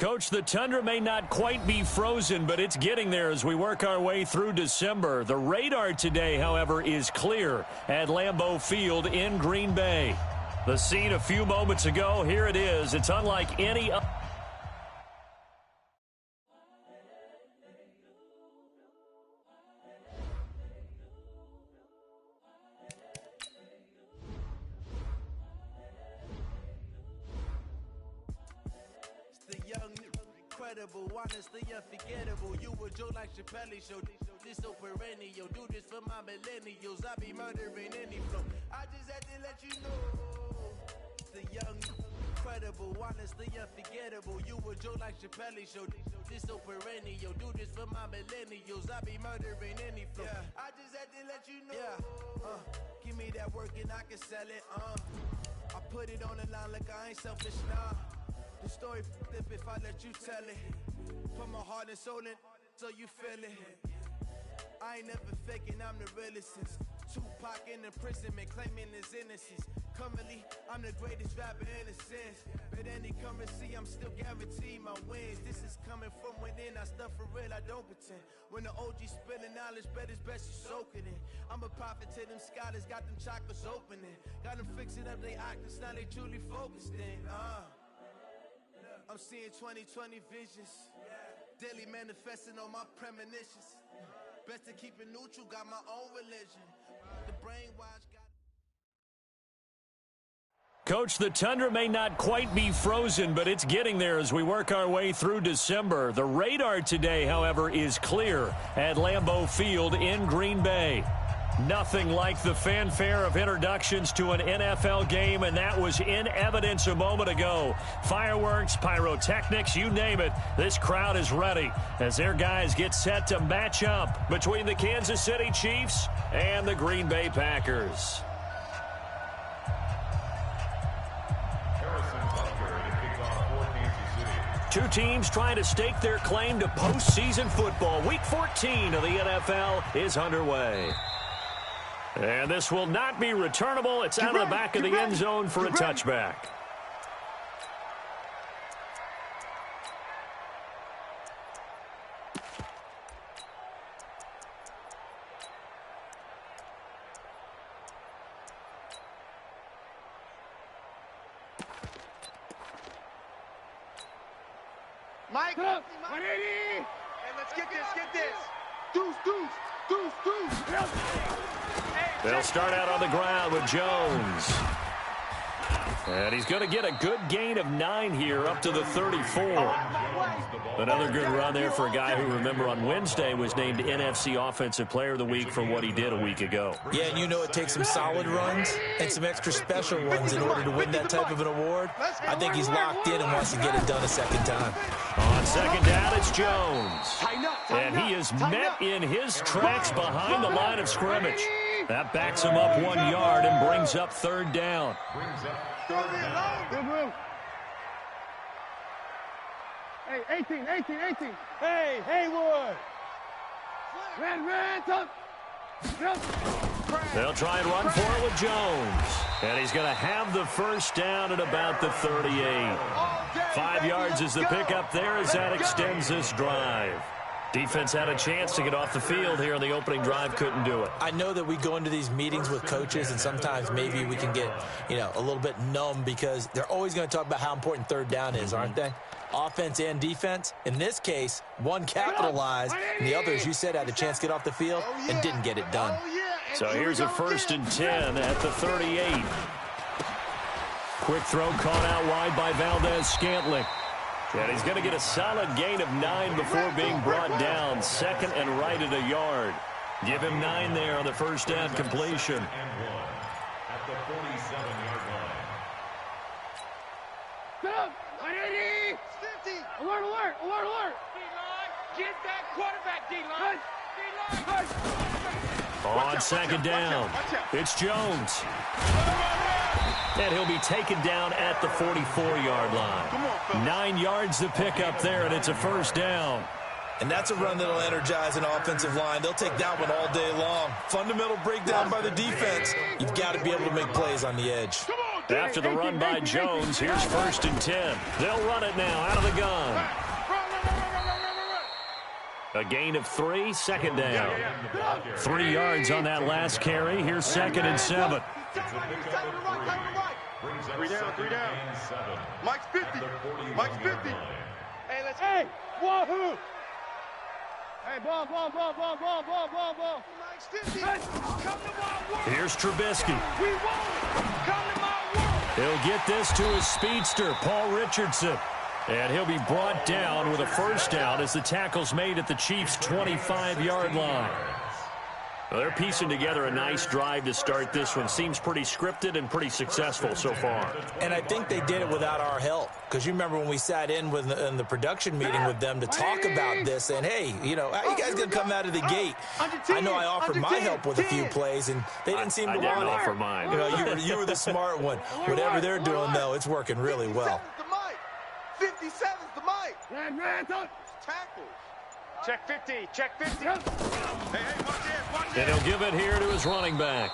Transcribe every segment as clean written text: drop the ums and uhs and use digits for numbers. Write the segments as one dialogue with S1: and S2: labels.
S1: Coach, the tundra may not quite be frozen, but it's getting there as we work our way through December. The radar today, however, is clear at Lambeau Field in Green Bay. The scene a few moments ago, here it is. It's unlike any other.
S2: Honestly unforgettable. You a joke like Chappelle show. This so perennial. Do this for my millennials. I be murdering any flow. I just had to let you know. The young, incredible, honestly unforgettable. You a joke like Chappelle show. This so perennial. Do this for my millennials. I be murdering any flow. Yeah. I just had to let you know. Yeah. Give me that work and I can sell it. I put it on the line like I ain't selfish, nah. The story flip if I let you tell it. Put my heart and soul in so you feel it. I ain't never faking, I'm the realest since Tupac in imprisonment, claiming his innocence. Currently, I'm the greatest rapper in a sense. But any currency, I'm still guaranteed my wins. This is coming from within, I stuff for real, I don't pretend. When the OG spilling knowledge, bet it's best you soak it in. I'm a prophet to them scholars, got them chakras opening. Got them fixing up they actors, now they truly focused in. I'm seeing 2020 visions. Daily manifesting on my premonitions. Best to keep it neutral, got my own religion. The brainwash got...
S1: Coach, the tundra may not quite be frozen, but it's getting there as we work our way through December. The radar today, however, is clear at Lambeau Field in Green Bay. Nothing like the fanfare of introductions to an NFL game, and that was in evidence a moment ago. Fireworks, pyrotechnics, you name it. This crowd is ready as their guys get set to match up between the Kansas City Chiefs and the Green Bay Packers. Two teams trying to stake their claim to postseason football. Week 14 of the NFL is underway. And this will not be returnable. It's out of the back of the end zone for a touchback.
S3: Mike, 180. Hey, let's get this. Deuce.
S1: They'll start out on the ground with Jones. And he's going to get a good gain of 9 here up to the 34. Another good run there for a guy who, remember, on Wednesday was named NFC Offensive Player of the Week for what he did a week ago.
S4: Yeah, and you know it takes some solid runs and some extra special ones in order to win that type of an award. I think he's locked in and wants to get it done a second time.
S1: On second down, it's Jones. And he is met in his tracks behind the line of scrimmage. That backs him up 1 yard and brings up third down.
S3: Hey, 18. Hey, Haywood. Red, up.
S1: They'll try and run for it with Jones. And he's going to have the first down at about the 38. 5 yards is the pickup there as that extends this drive. Defense had a chance to get off the field here on the opening drive, couldn't do it.
S4: I know that we go into these meetings with coaches, and sometimes maybe we can get, a little bit numb because they're always going to talk about how important third down is, aren't they? Offense and defense. In this case, one capitalized, and the other, as you said, had a chance to get off the field and didn't get it done.
S1: So here's a 1st and 10 at the 38. Quick throw caught out wide by Valdez-Scantling. And he's going to get a solid gain of 9 before being brought down. Second and right at a yard. Give him 9 there on the first down completion.
S5: At the 47-yard line.
S3: Set up. 180. 50. Alert.
S6: D-line. Get that quarterback, D-line.
S1: On second down, it's Jones. And he'll be taken down at the 44-yard line. 9 yards to pick up there, and it's a first down.
S4: And that's a run that'll energize an offensive line. They'll take that one all day long. Fundamental breakdown by the defense. You've got to be able to make plays on the edge.
S3: Come on,
S1: After the run by Jones, here's 1st and 10. They'll run it now out of the gun. A gain of 3, 2nd down. 3 yards on that last carry. Here's 2nd and 7.
S3: 3 down. Mike's 50. Mike's 50. Hey, wahoo! Hey, ball. Mike's 50. Come to my world.
S1: Here's Trubisky.
S3: We won. Come to my world.
S1: He'll get this to his speedster, Paul Richardson. And he'll be brought down with a 1st down as the tackle's made at the Chiefs' 25-yard line. Well, they're piecing together a nice drive to start this one. Seems pretty scripted and pretty successful so far.
S4: And I think they did it without our help. Because you remember when we sat in the production meeting with them to talk about this, and hey, you know, how you guys going to come out of the gate? I know I offered my help with a few plays, and they didn't seem to want it.
S1: I didn't offer mine.
S4: You know, you were the smart one. Whatever they're doing, though, it's working really well.
S3: 57's the mic. Tackles.
S6: Check 50. Check 50.
S3: Hey, watch
S1: And he'll give it here to his running back.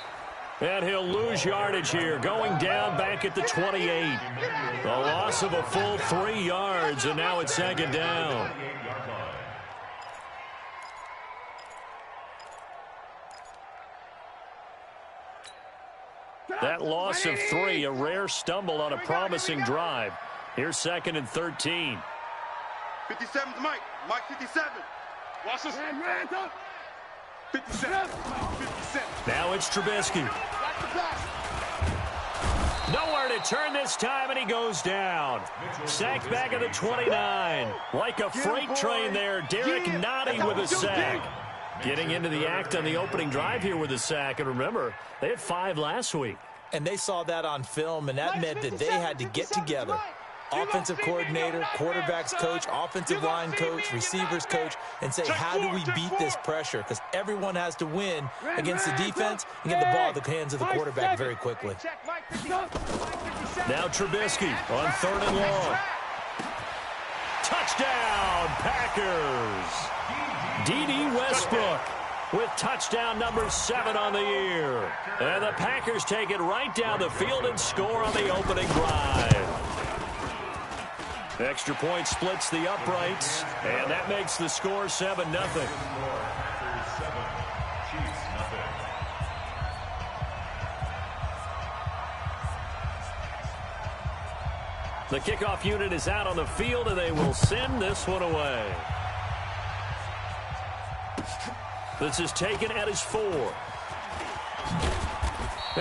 S1: And he'll lose yardage here, going down back at the 28. The loss of a full 3 yards, and now it's 2nd down. That loss of 3, a rare stumble on a promising drive. Here's 2nd and 13.
S3: 57's Mike. Mike 57. Watch this. 57. 57.
S1: Now it's Trubisky. Nowhere to turn this time, and he goes down. Sacked back at the 29. Like a freight train there, Derek Nottie with a sack. Getting into the act on the opening drive here with a sack. And remember, they had 5 last week.
S4: And they saw that on film, and that meant that they had to get together. Offensive coordinator, quarterback's coach, offensive line coach, receivers coach, and say, how do we beat this pressure? Because everyone has to win against the defense and get the ball in the hands of the quarterback very quickly.
S1: Now Trubisky on 3rd and long. Touchdown, Packers. D.D. Westbrook with touchdown number 7 on the year. And the Packers take it right down the field and score on the opening drive. Extra point splits the uprights, and that makes the score 7-0. The kickoff unit is out on the field, and they will send this one away. This is taken at his 4.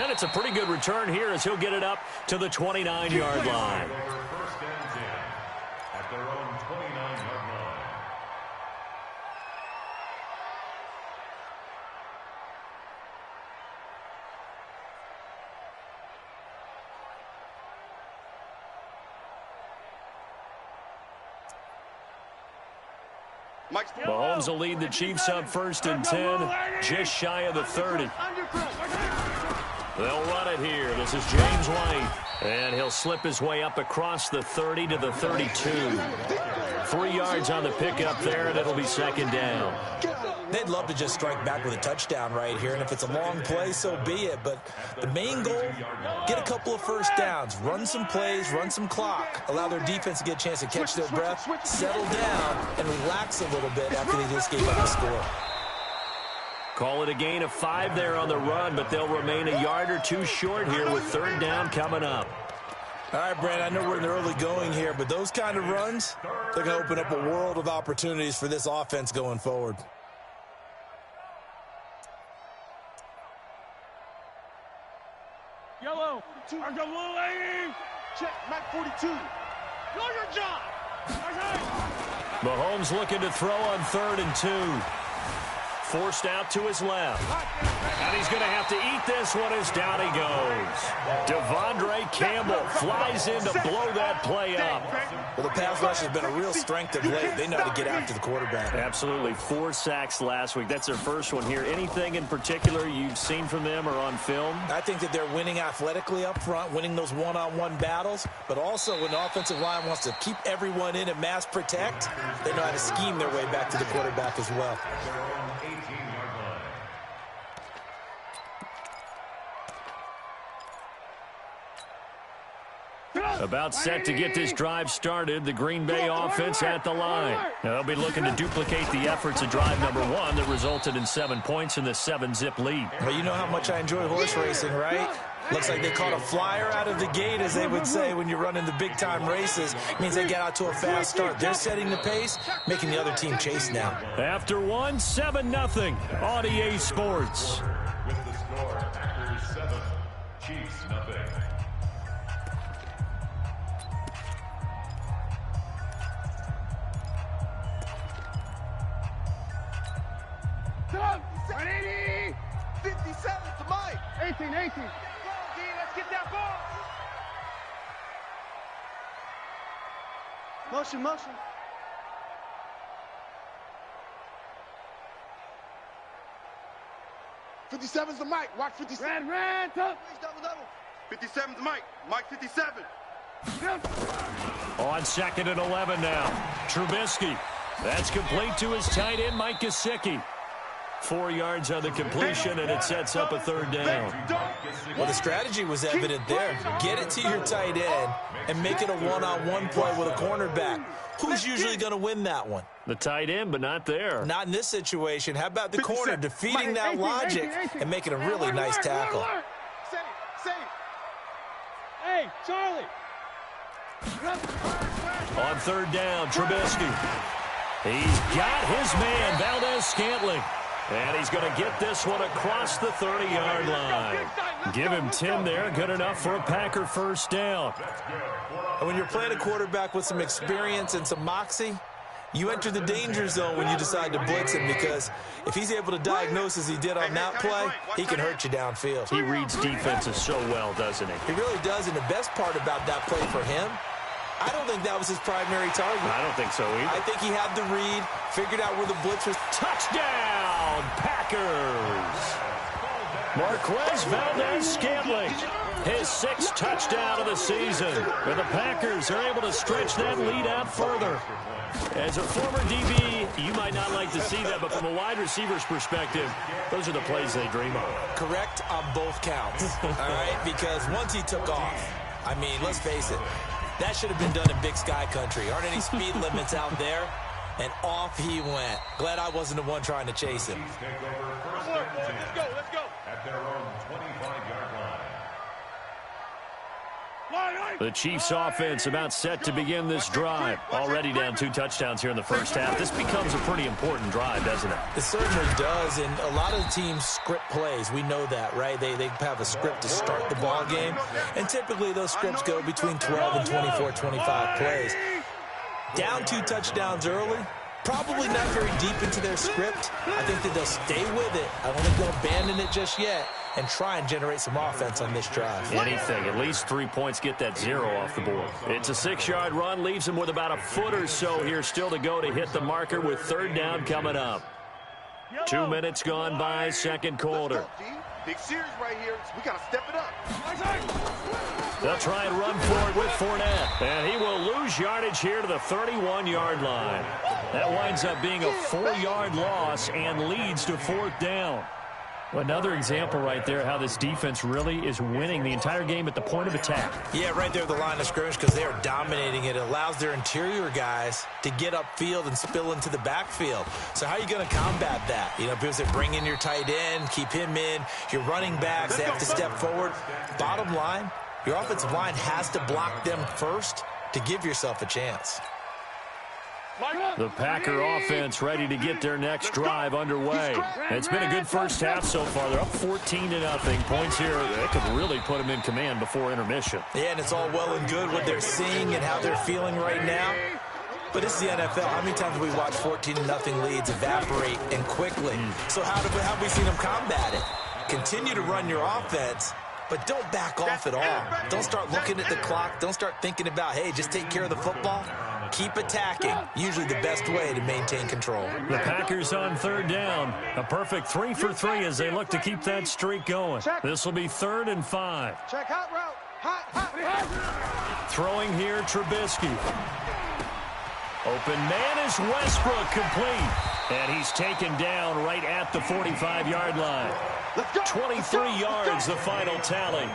S1: And it's a pretty good return here as he'll get it up to the 29-yard line. Mahomes will lead the Chiefs up 1st and 10, just shy of the 30. They'll run it here. This is James White. And he'll slip his way up across the 30 to the 32. 3 yards on the pickup there, and it'll be 2nd down.
S4: They'd love to just strike back with a touchdown right here, and if it's a long play, so be it. But the main goal, get a couple of 1st downs, run some plays, run some clock, allow their defense to get a chance to catch their breath, settle down, and relax a little bit after they just gave up the score.
S1: Call it a gain of 5 there on the run, but they'll remain a yard or 2 short here with 3rd down coming up.
S4: All right, Brandon, I know we're in the early going here, but those kind of runs, they're going to open up a world of opportunities for this offense going forward.
S3: Yellow. Check Mac 42. Know your job.
S1: Mahomes looking to throw on 3rd and 2. Forced out to his left. And he's going to have to eat this one as down he goes. Devondre Campbell flies in to blow that play up.
S4: Well, the pass rush has been a real strength of late. They know how to get after the quarterback.
S1: Absolutely. 4 sacks last week. That's their first one here. Anything in particular you've seen from them or on film?
S4: I think that they're winning athletically up front, winning those one-on-one battles, but also when the offensive line wants to keep everyone in and mass protect, they know how to scheme their way back to the quarterback as well.
S1: About set to get this drive started, the Green Bay offense at the line. Now, they'll be looking to duplicate the efforts of drive number 1 that resulted in 7 points in the 7-zip lead.
S4: Well, you know how much I enjoy horse racing, right? Looks like they caught a flyer out of the gate, as they would say when you're running the big-time races. It means they get out to a fast start. They're setting the pace, making the other team chase now.
S1: After 1, 7-0 on EA Sports.
S5: With the score, Packers 7, Chiefs nothing.
S3: Stop! 180!
S2: 57 to Mike.
S3: 18.
S6: Let's get that ball.
S3: Motion. 57's the mic. Watch 57. Red, top.
S2: 57's Mike. Mike 57.
S1: On 2nd and 11 now. Trubisky. That's complete to his tight end, Mike Gesicki. 4 yards on the completion, and it sets up a 3rd down.
S4: Well, the strategy was evident there. Get it to your tight end and make it a one-on-one play with a cornerback. Who's usually going to win that one?
S1: The tight end, but not there.
S4: Not in this situation. How about the corner defeating that logic and making a really nice tackle?
S6: Hey, Charlie.
S1: On 3rd down, Trubisky. He's got his man, Valdez-Scantling. And he's going to get this one across the 30-yard line. Give him 10 there, good enough for a Packer 1st down.
S4: And when you're playing a quarterback with some experience and some moxie, you enter the danger zone when you decide to blitz him, because if he's able to diagnose as he did on that play, he can hurt you downfield.
S1: He reads defenses so well, doesn't he?
S4: He really does, and the best part about that play for him, I don't think that was his primary target.
S1: I don't think so either.
S4: I think he had the read, figured out where the blitz was.
S1: Touchdown, Packers! Marquez Valdez-Scantling, his 6th touchdown of the season. And the Packers are able to stretch that lead out further. As a former DB, you might not like to see that, but from a wide receiver's perspective, those are the plays they dream of.
S4: Correct on both counts, all right? Because once he took off, I mean, let's face it, that should have been done in Big Sky Country. Aren't any speed limits out there? And off he went. Glad I wasn't the one trying to chase him.
S6: Let's go.
S5: At their own 25-yard line.
S1: The Chiefs offense about set to begin this drive. Already down 2 touchdowns here in the first half. This becomes a pretty important drive, doesn't it?
S4: It certainly does, and a lot of the teams script plays. We know that, right? They have a script to start the ball game, and typically those scripts go between 12 and 24, 25 plays. Down 2 touchdowns early, probably not very deep into their script. I think that they'll stay with it. I don't think they'll abandon it just yet and try and generate some offense on this drive.
S1: Anything, at least 3 points, get that 0 off the board. It's a 6-yard run, leaves him with about a foot or so here still to go to hit the marker with 3rd down coming up. 2 minutes gone by, 2nd quarter.
S2: Big series right here. We got to step it up.
S1: They'll try and run for it with Fournette. And he will lose yardage here to the 31-yard line. That winds up being a 4-yard loss and leads to 4th down. Another example right there how this defense really is winning the entire game at the point of attack.
S4: Yeah, right there at the line of scrimmage, because they are dominating it. It allows their interior guys to get upfield and spill into the backfield. So how are you going to combat that? You know, people say bring in your tight end, keep him in. Your running backs, they have to step forward. Bottom line, your offensive line has to block them first to give yourself a chance.
S1: The Packer offense ready to get their next drive underway. It's been a good first half so far. They're up 14-0. Points here, they could really put them in command before intermission.
S4: Yeah, and it's all well and good what they're seeing and how they're feeling right now. But this is the NFL. How many times have we watched 14-0 leads evaporate and quickly? So how have we seen them combat it? Continue to run your offense, but don't back off at all. Don't start looking at the clock. Don't start thinking about, hey, just take care of the football. Keep attacking. Usually the best way to maintain control.
S1: The Packers on 3rd down. A perfect 3 for 3 as they look to keep that streak going. This will be 3rd and 5.
S3: Check hot route. Hot.
S1: Throwing here, Trubisky. Open man is Westbrook, complete. And he's taken down right at the 45-yard line. 23 yards, the final tally.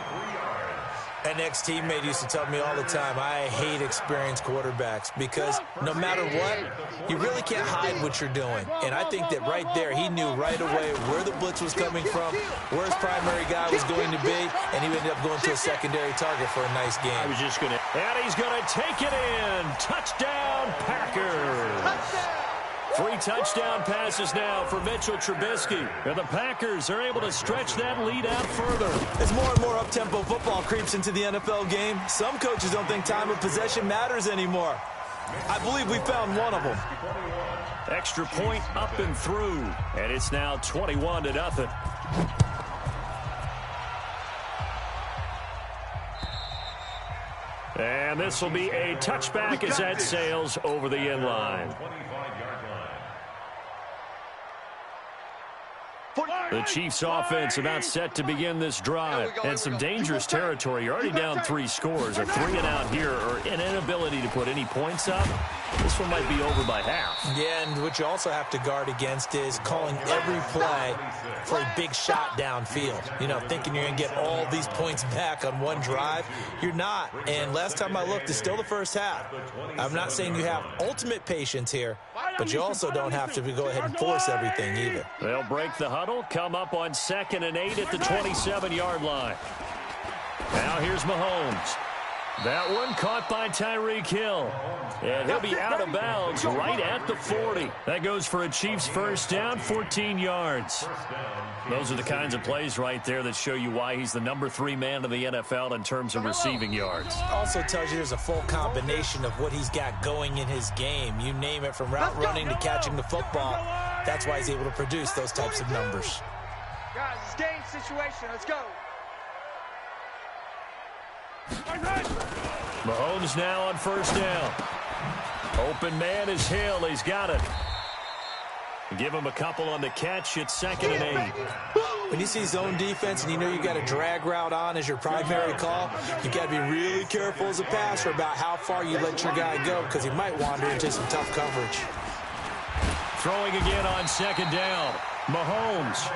S4: An ex-teammate used to tell me all the time, I hate experienced quarterbacks because no matter what, you really can't hide what you're doing. And I think that right there, he knew right away where the blitz was coming from, where his primary guy was going to be, and he ended up going to a secondary target for a nice game.
S1: I was just going to, and he's going to take it in. Touchdown, Packers. 3 touchdown passes now for Mitchell Trubisky. And the Packers are able to stretch that lead out further.
S4: As more and more up-tempo football creeps into the NFL game, some coaches don't think time of possession matters anymore. I believe we found one of them.
S1: Extra point up and through. And it's now 21-0. And this will be a touchback as that sails over the end line. The Chiefs offense about set to begin this drive. And some dangerous territory. You're already down 3 scores. A 3-and-out here or an inability to put any points up. This one might be over by half.
S4: Yeah, and what you also have to guard against is calling every play for a big shot downfield. You know, thinking you're going to get all these points back on one drive. You're not. And last time I looked, it's still the first half. I'm not saying you have ultimate patience here, but you also don't have to go ahead and force everything either.
S1: They'll break the huddle, come up on 2nd and 8 at the 27-yard line. Now here's Mahomes. That one caught by Tyreek Hill. And he'll be out of bounds right at the 40. That goes for a Chiefs first down, 14 yards. Those are the kinds of plays right there that show you why he's the number 3 man in the NFL in terms of receiving yards.
S4: Also tells you there's a full combination of what he's got going in his game. You name it, from route running to catching the football. That's why he's able to produce those types of numbers.
S6: Guys, it's game situation. Let's go.
S1: Mahomes now on first down. Open man is Hill. He's got it. Give him a couple on the catch. It's 2nd and 8.
S4: When you see zone defense and you know you got a drag route on as your primary call, you got to be really careful as a passer about how far you let your guy go because he might wander into some tough coverage.
S1: Throwing again on 2nd down. Mahomes.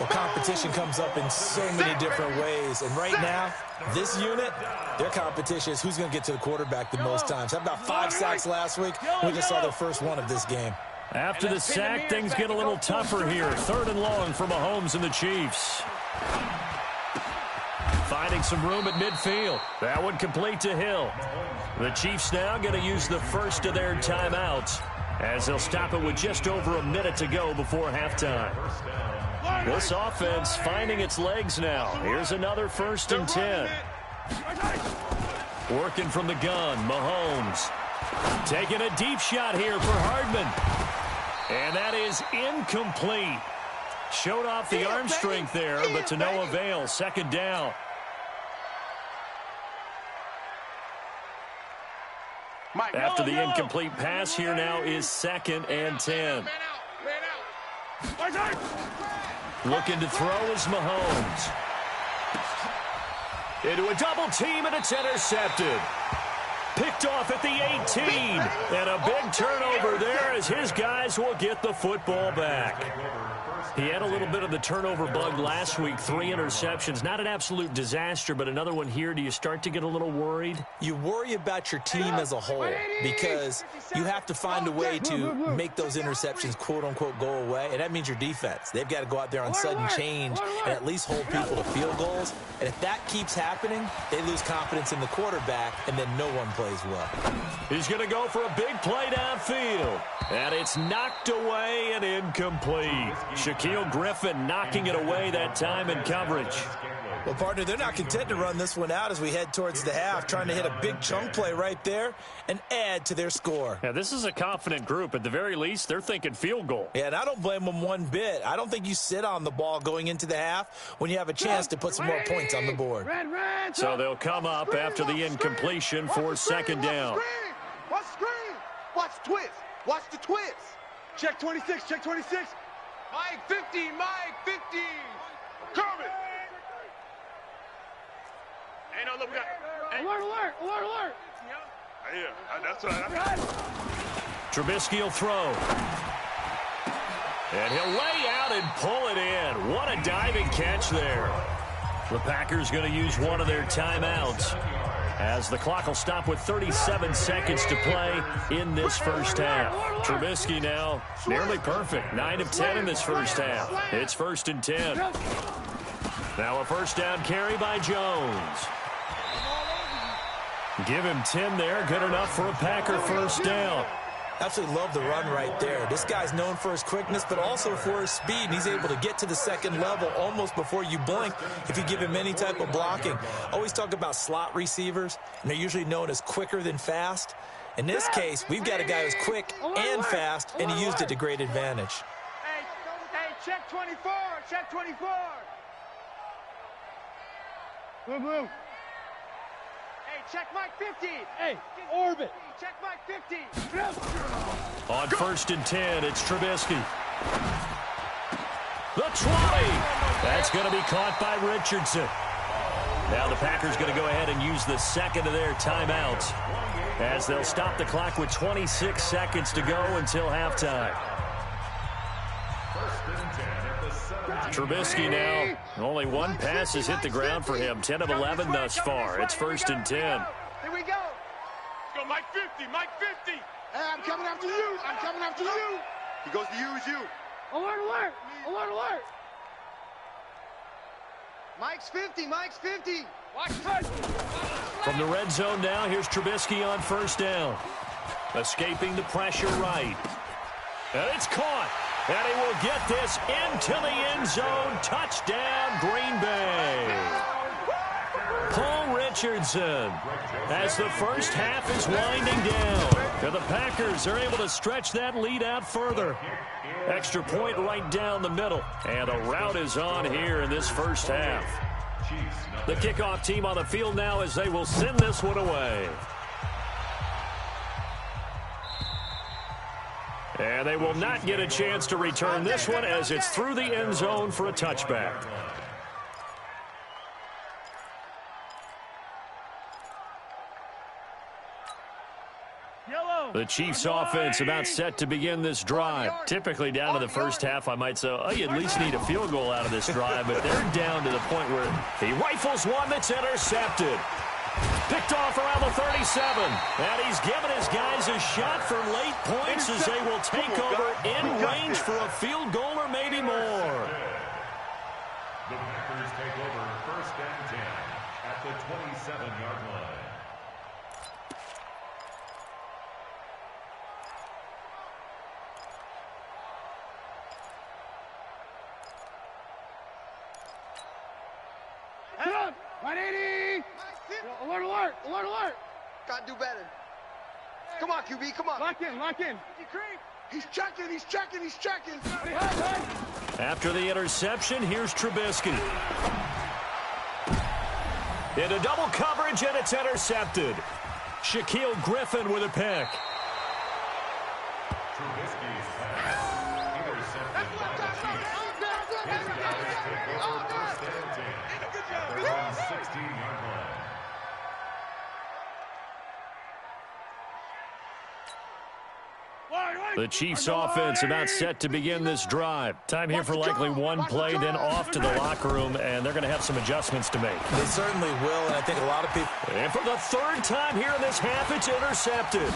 S4: Well, competition comes up in so many different ways. And right now, this unit, their competition is who's going to get to the quarterback the most times. How about 5 sacks last week? We just saw their first one of this game.
S1: After the sack, things get a little tougher here. 3rd and long for Mahomes and the Chiefs. Finding some room at midfield. That one complete to Hill. The Chiefs now going to use the first of their timeouts as they'll stop it with just over a minute to go before halftime. This offense finding its legs now. Here's another 1st and 10. Working from the gun, Mahomes. Taking a deep shot here for Hardman. And that is incomplete. Showed off the arm strength there, but to no avail. 2nd down. After the incomplete pass, here now is 2nd and 10. Looking to throw is Mahomes. Into a double team, and it's intercepted. Picked off at the 18. And a big turnover there as his guys will get the football back. He had a little bit of the turnover bug last week. 3 interceptions. Not an absolute disaster, but another one here. Do you start to get a little worried?
S4: You worry about your team as a whole because you have to find a way to make those interceptions, quote-unquote, go away, and that means your defense. They've got to go out there on sudden change and at least hold people to field goals. And if that keeps happening, they lose confidence in the quarterback, and then no one plays well.
S1: He's going to go for a big play downfield. And it's knocked away and incomplete. Shaquille Griffin knocking it away that time in coverage.
S4: Well, partner, they're not content to run this one out as we head towards the half, trying to hit a big chunk play right there and add to their score.
S1: Yeah, this is a confident group. At the very least, they're thinking field goal.
S4: Yeah, and I don't blame them one bit. I don't think you sit on the ball going into the half when you have a chance to put some more points on the board.
S1: So they'll come up after the incompletion for 2nd down.
S3: Watch screen. Watch twist. Watch the twist.
S6: Check 26, check 26. Mike 50, Mike 50.
S3: Coming.
S6: Hey, no, look, we got. Hey.
S3: Alert.
S6: Yeah, that's right.
S1: Trubisky will throw. And he'll lay out and pull it in. What a diving catch there. The Packers going to use one of their timeouts as the clock will stop with 37 seconds to play in this first half. Trubisky now nearly perfect. 9 of 10 in this first half. It's 1st and 10. Now a first down carry by Jones. Give him 10 there. Good enough for a Packer first down.
S4: Absolutely love the run right there. This guy's known for his quickness, but also for his speed. And he's able to get to the second level almost before you blink if you give him any type of blocking. Always talk about slot receivers, and they're usually known as quicker than fast. In this case, we've got a guy who's quick and fast, and he used it to great advantage.
S3: Hey, check 24, check 24. Blue. Hey, check Mike 50. Hey, orbit. Check Mike 50.
S1: On 1st and 10, it's Trubisky. The 20. That's going to be caught by Richardson. Now the Packers going to go ahead and use the second of their timeouts as they'll stop the clock with 26 seconds to go until halftime. Trubisky now, only one pass has hit the ground for him. 10 of 11 thus far. It's 1st and 10.
S3: Here we go. Let's go, Mike 50, Mike 50. Hey, I'm coming after you. I'm coming after you.
S6: He goes to use you.
S3: Alert, alert. Alert, alert. Mike's 50, Mike's 50. Watch first.
S1: From the red zone now, here's Trubisky on first down. Escaping the pressure right. And it's caught. And he will get this into the end zone. Touchdown, Green Bay. Paul Richardson, as the first half is winding down. And the Packers are able to stretch that lead out further. Extra point right down the middle. And a rout is on here in this first half. The kickoff team on the field now as they will send this one away. And they will not get a chance to return this one as it's through the end zone for a touchback. The Chiefs offense about set to begin this drive. Typically down to the first half, I might say, oh, you at least need a field goal out of this drive, but they're down to the point where he rifles one that's intercepted. Picked off around the 37. And he's given his guys a shot for late points as they will take over in range for a field goal or maybe more.
S5: The Packers take over 1st and 10 at the 27-yard line.
S3: Head 180. Alert, alert, alert, alert.
S6: Gotta do better. Come on, QB, come on.
S3: Lock in, lock in.
S6: He's checking, he's checking, he's checking.
S1: After the interception, here's Trubisky. Into double coverage, and it's intercepted. Shaquille Griffin with a pick.
S5: Trubisky's pass intercepted by the Chiefs. His guys take over 1st and 10 at their own 16-yard line.
S1: The Chiefs offense about set to begin this drive. Time here for likely one play, then off to the locker room, and they're going to have some adjustments to make.
S4: They certainly will, and I think a lot of people...
S1: And for the third time here in this half, it's intercepted.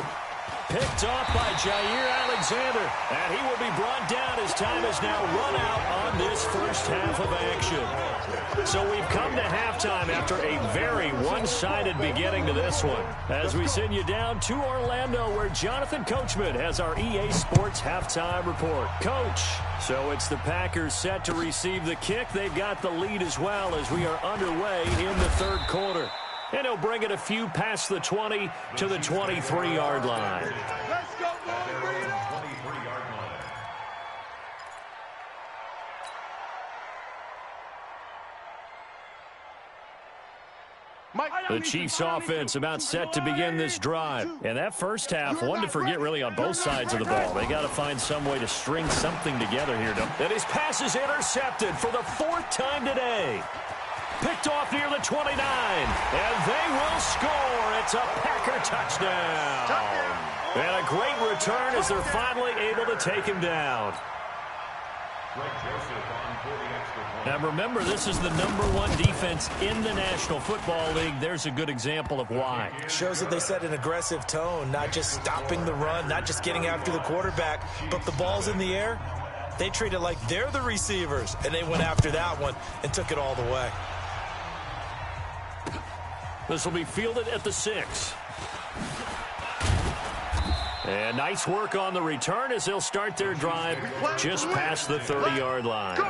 S1: Picked off by Jair Alexander, and he will be brought down as time is now run out on this first half of action. So we've come to halftime after a very one-sided beginning to this one, as we send you down to Orlando where Jonathan Coachman has our EA Sports halftime report. Coach, so it's the Packers set to receive the kick. They've got the lead as well as we are underway in the third quarter. And he'll bring it a few past the 20 to the 23-yard line.
S3: Let's go, boy. Bring it up.
S5: 23-yard line.
S1: The Chiefs offense about set to begin this drive. And that first half, one to forget really on both sides of the ball. They got to find some way to string something together here. And his pass is intercepted for the 4th time today. Picked off near the 29, and they will score. It's a Packer touchdown. And a great return as they're finally able to take him down. Now remember, this is the #1 defense in the National Football League. There's a good example of why.
S4: Shows that they set an aggressive tone, not just stopping the run, not just getting after the quarterback, but the ball's in the air. They treat it like they're the receivers, and they went after that one and took it all the way.
S1: This will be fielded at the 6. And nice work on the return as they'll start their drive just past the 30-yard line.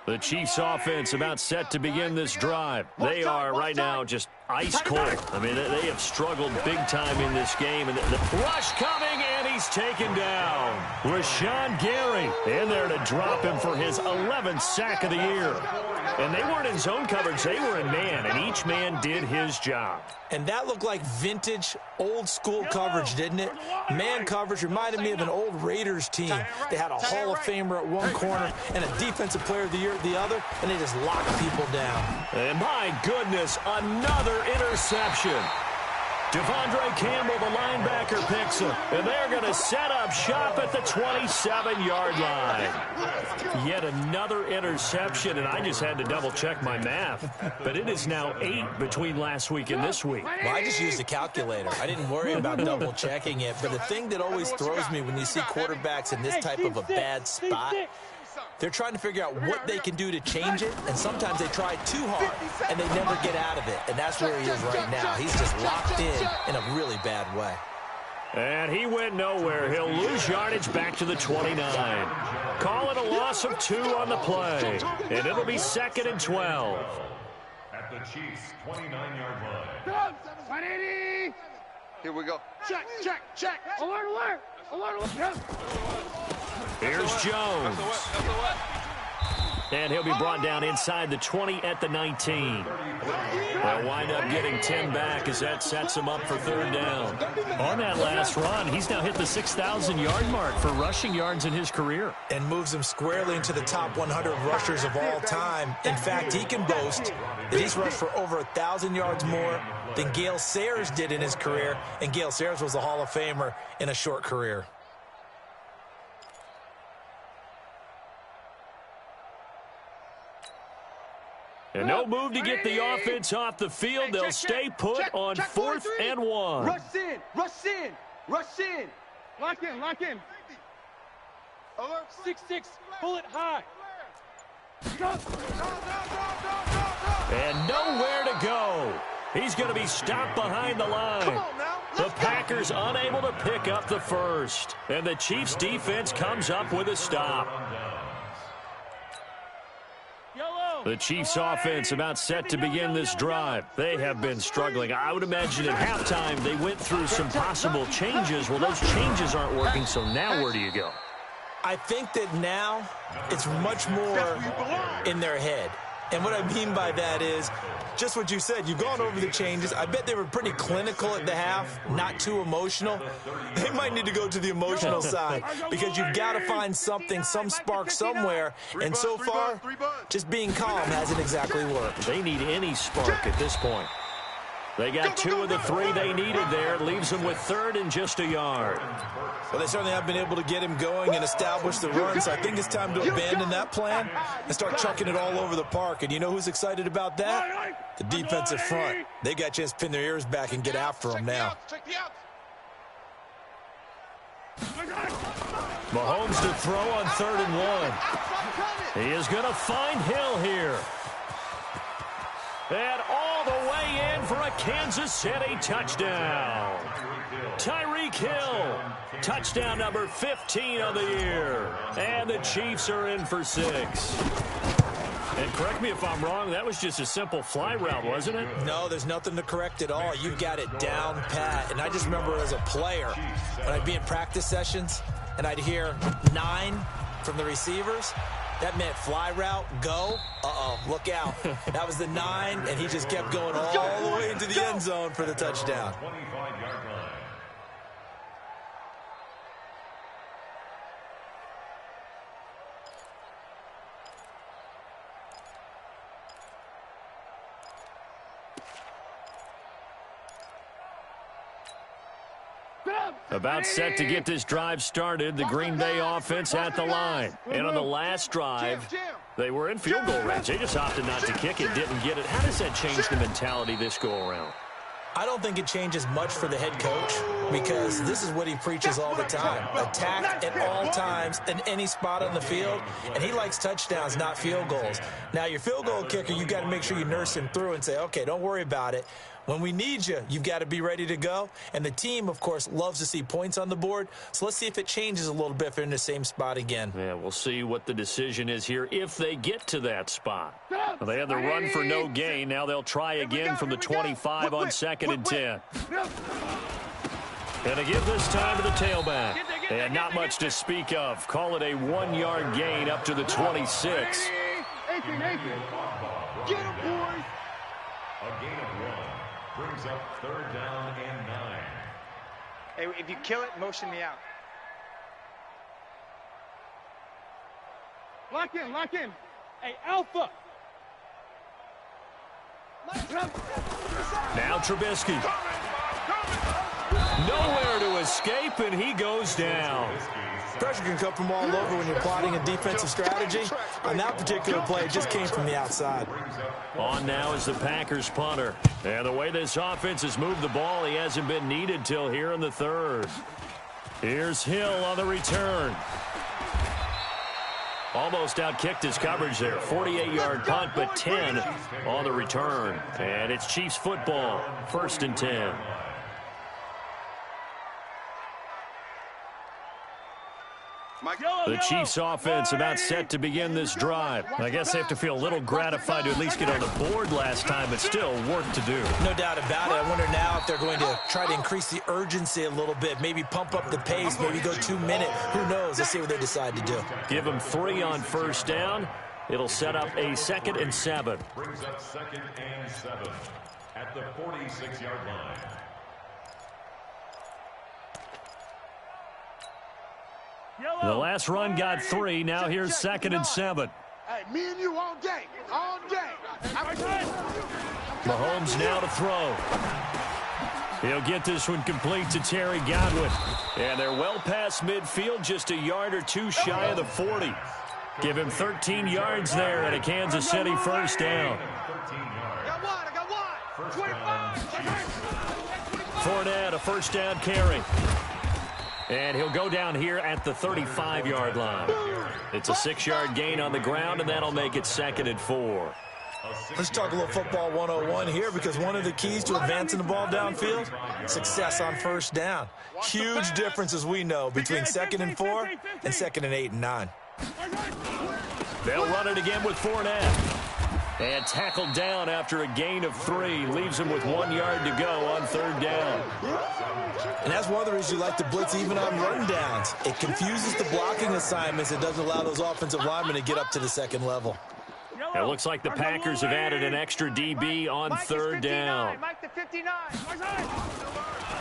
S1: The Chiefs offense about set to begin this drive. They are right now just ice cold. I mean, they have struggled big time in this game. And the rush coming, and he's taken down. Rashawn Gary in there to drop him for his 11th sack of the year. And they weren't in zone coverage. They were in man, and each man did his job.
S4: And that looked like vintage, old-school coverage, didn't it? Man coverage reminded me of an old Raiders team. They had a Hall of Famer at one corner and a Defensive Player of the Year at the other, and they just locked people down.
S1: And my goodness, another interception. Devondre Campbell, the linebacker, picks him. And they're going to set up shop at the 27-yard line. Yet another interception, and I just had to double-check my math. But it is now 8 between last week and this week.
S4: Well, I just used a calculator. I didn't worry about double-checking it. But the thing that always throws me when you see quarterbacks in this type of a bad spot, they're trying to figure out what they can do to change it, and sometimes they try too hard, and they never get out of it. And that's where he is right now. He's just locked in a really bad way.
S1: And he went nowhere. He'll lose yardage back to the 29. Call it a loss of 2 on the play. And it'll be 2nd and 12.
S5: At the Chiefs' 29-yard line.
S6: 180. Here we go. Check, check, check. Alert, alert. Alert, alert.
S1: Here's Jones. And he'll be brought down inside the 20 at the 19. They'll wind up getting 10 back as that sets him up for 3rd down. On that last run, he's now hit the 6,000-yard mark for rushing yards in his career.
S4: And moves him squarely into the top 100 rushers of all time. In fact, he can boast that he's rushed for over 1,000 yards more than Gale Sayers did in his career. And Gale Sayers was a Hall of Famer in a short career.
S1: And no move to get the offense off the field. They'll stay put on 4th and 1.
S6: Rush in, rush in, rush in. Lock in, lock in. Alert. 6-6, pull it high.
S1: And nowhere to go. He's going to be stopped behind the line. The Packers unable to pick up the first. And the Chiefs defense comes up with a stop. The Chiefs offense about set to begin this drive. They have been struggling. I would imagine at halftime they went through some possible changes. Well, those changes aren't working, so now where do you go?
S4: I think that now it's much more in their head. And what I mean by that is just what you said. You've gone over the changes. I bet they were pretty clinical at the half, not too emotional. They might need to go to the emotional side because you've got to find something, some spark somewhere. And so far, just being calm hasn't exactly worked.
S1: They need any spark at this point. They got 2 of the 3 they needed there. It leaves them with 3rd and just a yard.
S4: Well, they certainly have been able to get him going and establish the run, so I think it's time to abandon that plan and start chucking it all over the park. And you know who's excited about that? The defensive front. They got a chance to pin their ears back and get after him now.
S1: Mahomes to throw on 3rd and 1. He is going to find Hill here. And all the way in for a Kansas City touchdown. Tyreek Hill, touchdown number 15 of the year. And the Chiefs are in for 6. And correct me if I'm wrong, that was just a simple fly route, wasn't it?
S4: No, there's nothing to correct at all. You've got it down pat. And I just remember as a player, when I'd be in practice sessions and I'd hear 9 from the receivers, that meant fly route, go. Uh-oh, look out. That was the 9, and he just kept going all the way into the end zone for the touchdown.
S5: 25-yard line.
S1: About set to get this drive started, the Green Bay offense at the line. And on the last drive, they were in field goal range. They just opted not to kick it, didn't get it. How does that change the mentality this go-around?
S4: I don't think it changes much for the head coach because this is what he preaches all the time. Attack at all times in any spot on the field, and he likes touchdowns, not field goals. Now, your field goal kicker, you've got to make sure you nurse him through and say, okay, don't worry about it. When we need you, you've got to be ready to go. And the team, of course, loves to see points on the board. So let's see if it changes a little bit if they're in the same spot again.
S1: Yeah, we'll see what the decision is here if they get to that spot. Well, they had the run for no gain. Now they'll try again from the 25 on 2nd and 10. And they give this time to the tailback. And not much to speak of. Call it a 1-yard gain up to the 26.
S3: Get him, boys.
S5: A gain of 1 brings up 3rd down and 9.
S7: Hey, if you kill it, motion me out.
S3: Lock in. Hey, Alpha.
S1: Now Trubisky. Nowhere to escape, and he goes down.
S4: Pressure can come from all over when you're plotting a defensive strategy. On that particular play, it just came from the outside.
S1: On now is the Packers punter. And the way this offense has moved the ball, he hasn't been needed till here in the 3rd. Here's Hill on the return. Almost outkicked his coverage there. 48-yard punt, but 10 on the return. And it's Chiefs football, 1st and 10. The Chiefs offense about set to begin this drive. I guess they have to feel a little gratified to at least get on the board last time, but still work to do.
S4: No doubt about it. I wonder now if they're going to try to increase the urgency a little bit, maybe pump up the pace, maybe go 2-minute. Who knows? Let's see what they decide to do.
S1: Give them 3 on 1st down. It'll set up a 2nd and 7.
S5: Brings up 2nd and 7 at the 46-yard line.
S1: The last run got 3. Now here's 2nd and 7.
S3: Hey, me and you all day.
S1: Mahomes now to throw. He'll get this one complete to Terry Godwin. And they're well past midfield, just a yard or 2 shy of the 40. Give him 13 yards there and a Kansas City 1st down.
S3: I got one. 25.
S1: Fournette, a 1st down carry. And he'll go down here at the 35-yard line. It's a 6-yard gain on the ground, and that'll make it 2nd and 4.
S4: Let's talk a little football 101 here because one of the keys to advancing the ball downfield, success on 1st down. Huge difference, as we know, between 2nd and 4 and 2nd and 8 and 9.
S1: They'll run it again with Fournette. And tackled down after a gain of 3. Leaves him with 1 yard to go on 3rd down.
S4: And that's one of the reasons you like to blitz even on run downs. It confuses the blocking assignments. It doesn't allow those offensive linemen to get up to the 2nd level.
S1: It looks like the Packers have added an extra DB on 3rd down.
S7: Mike the 59.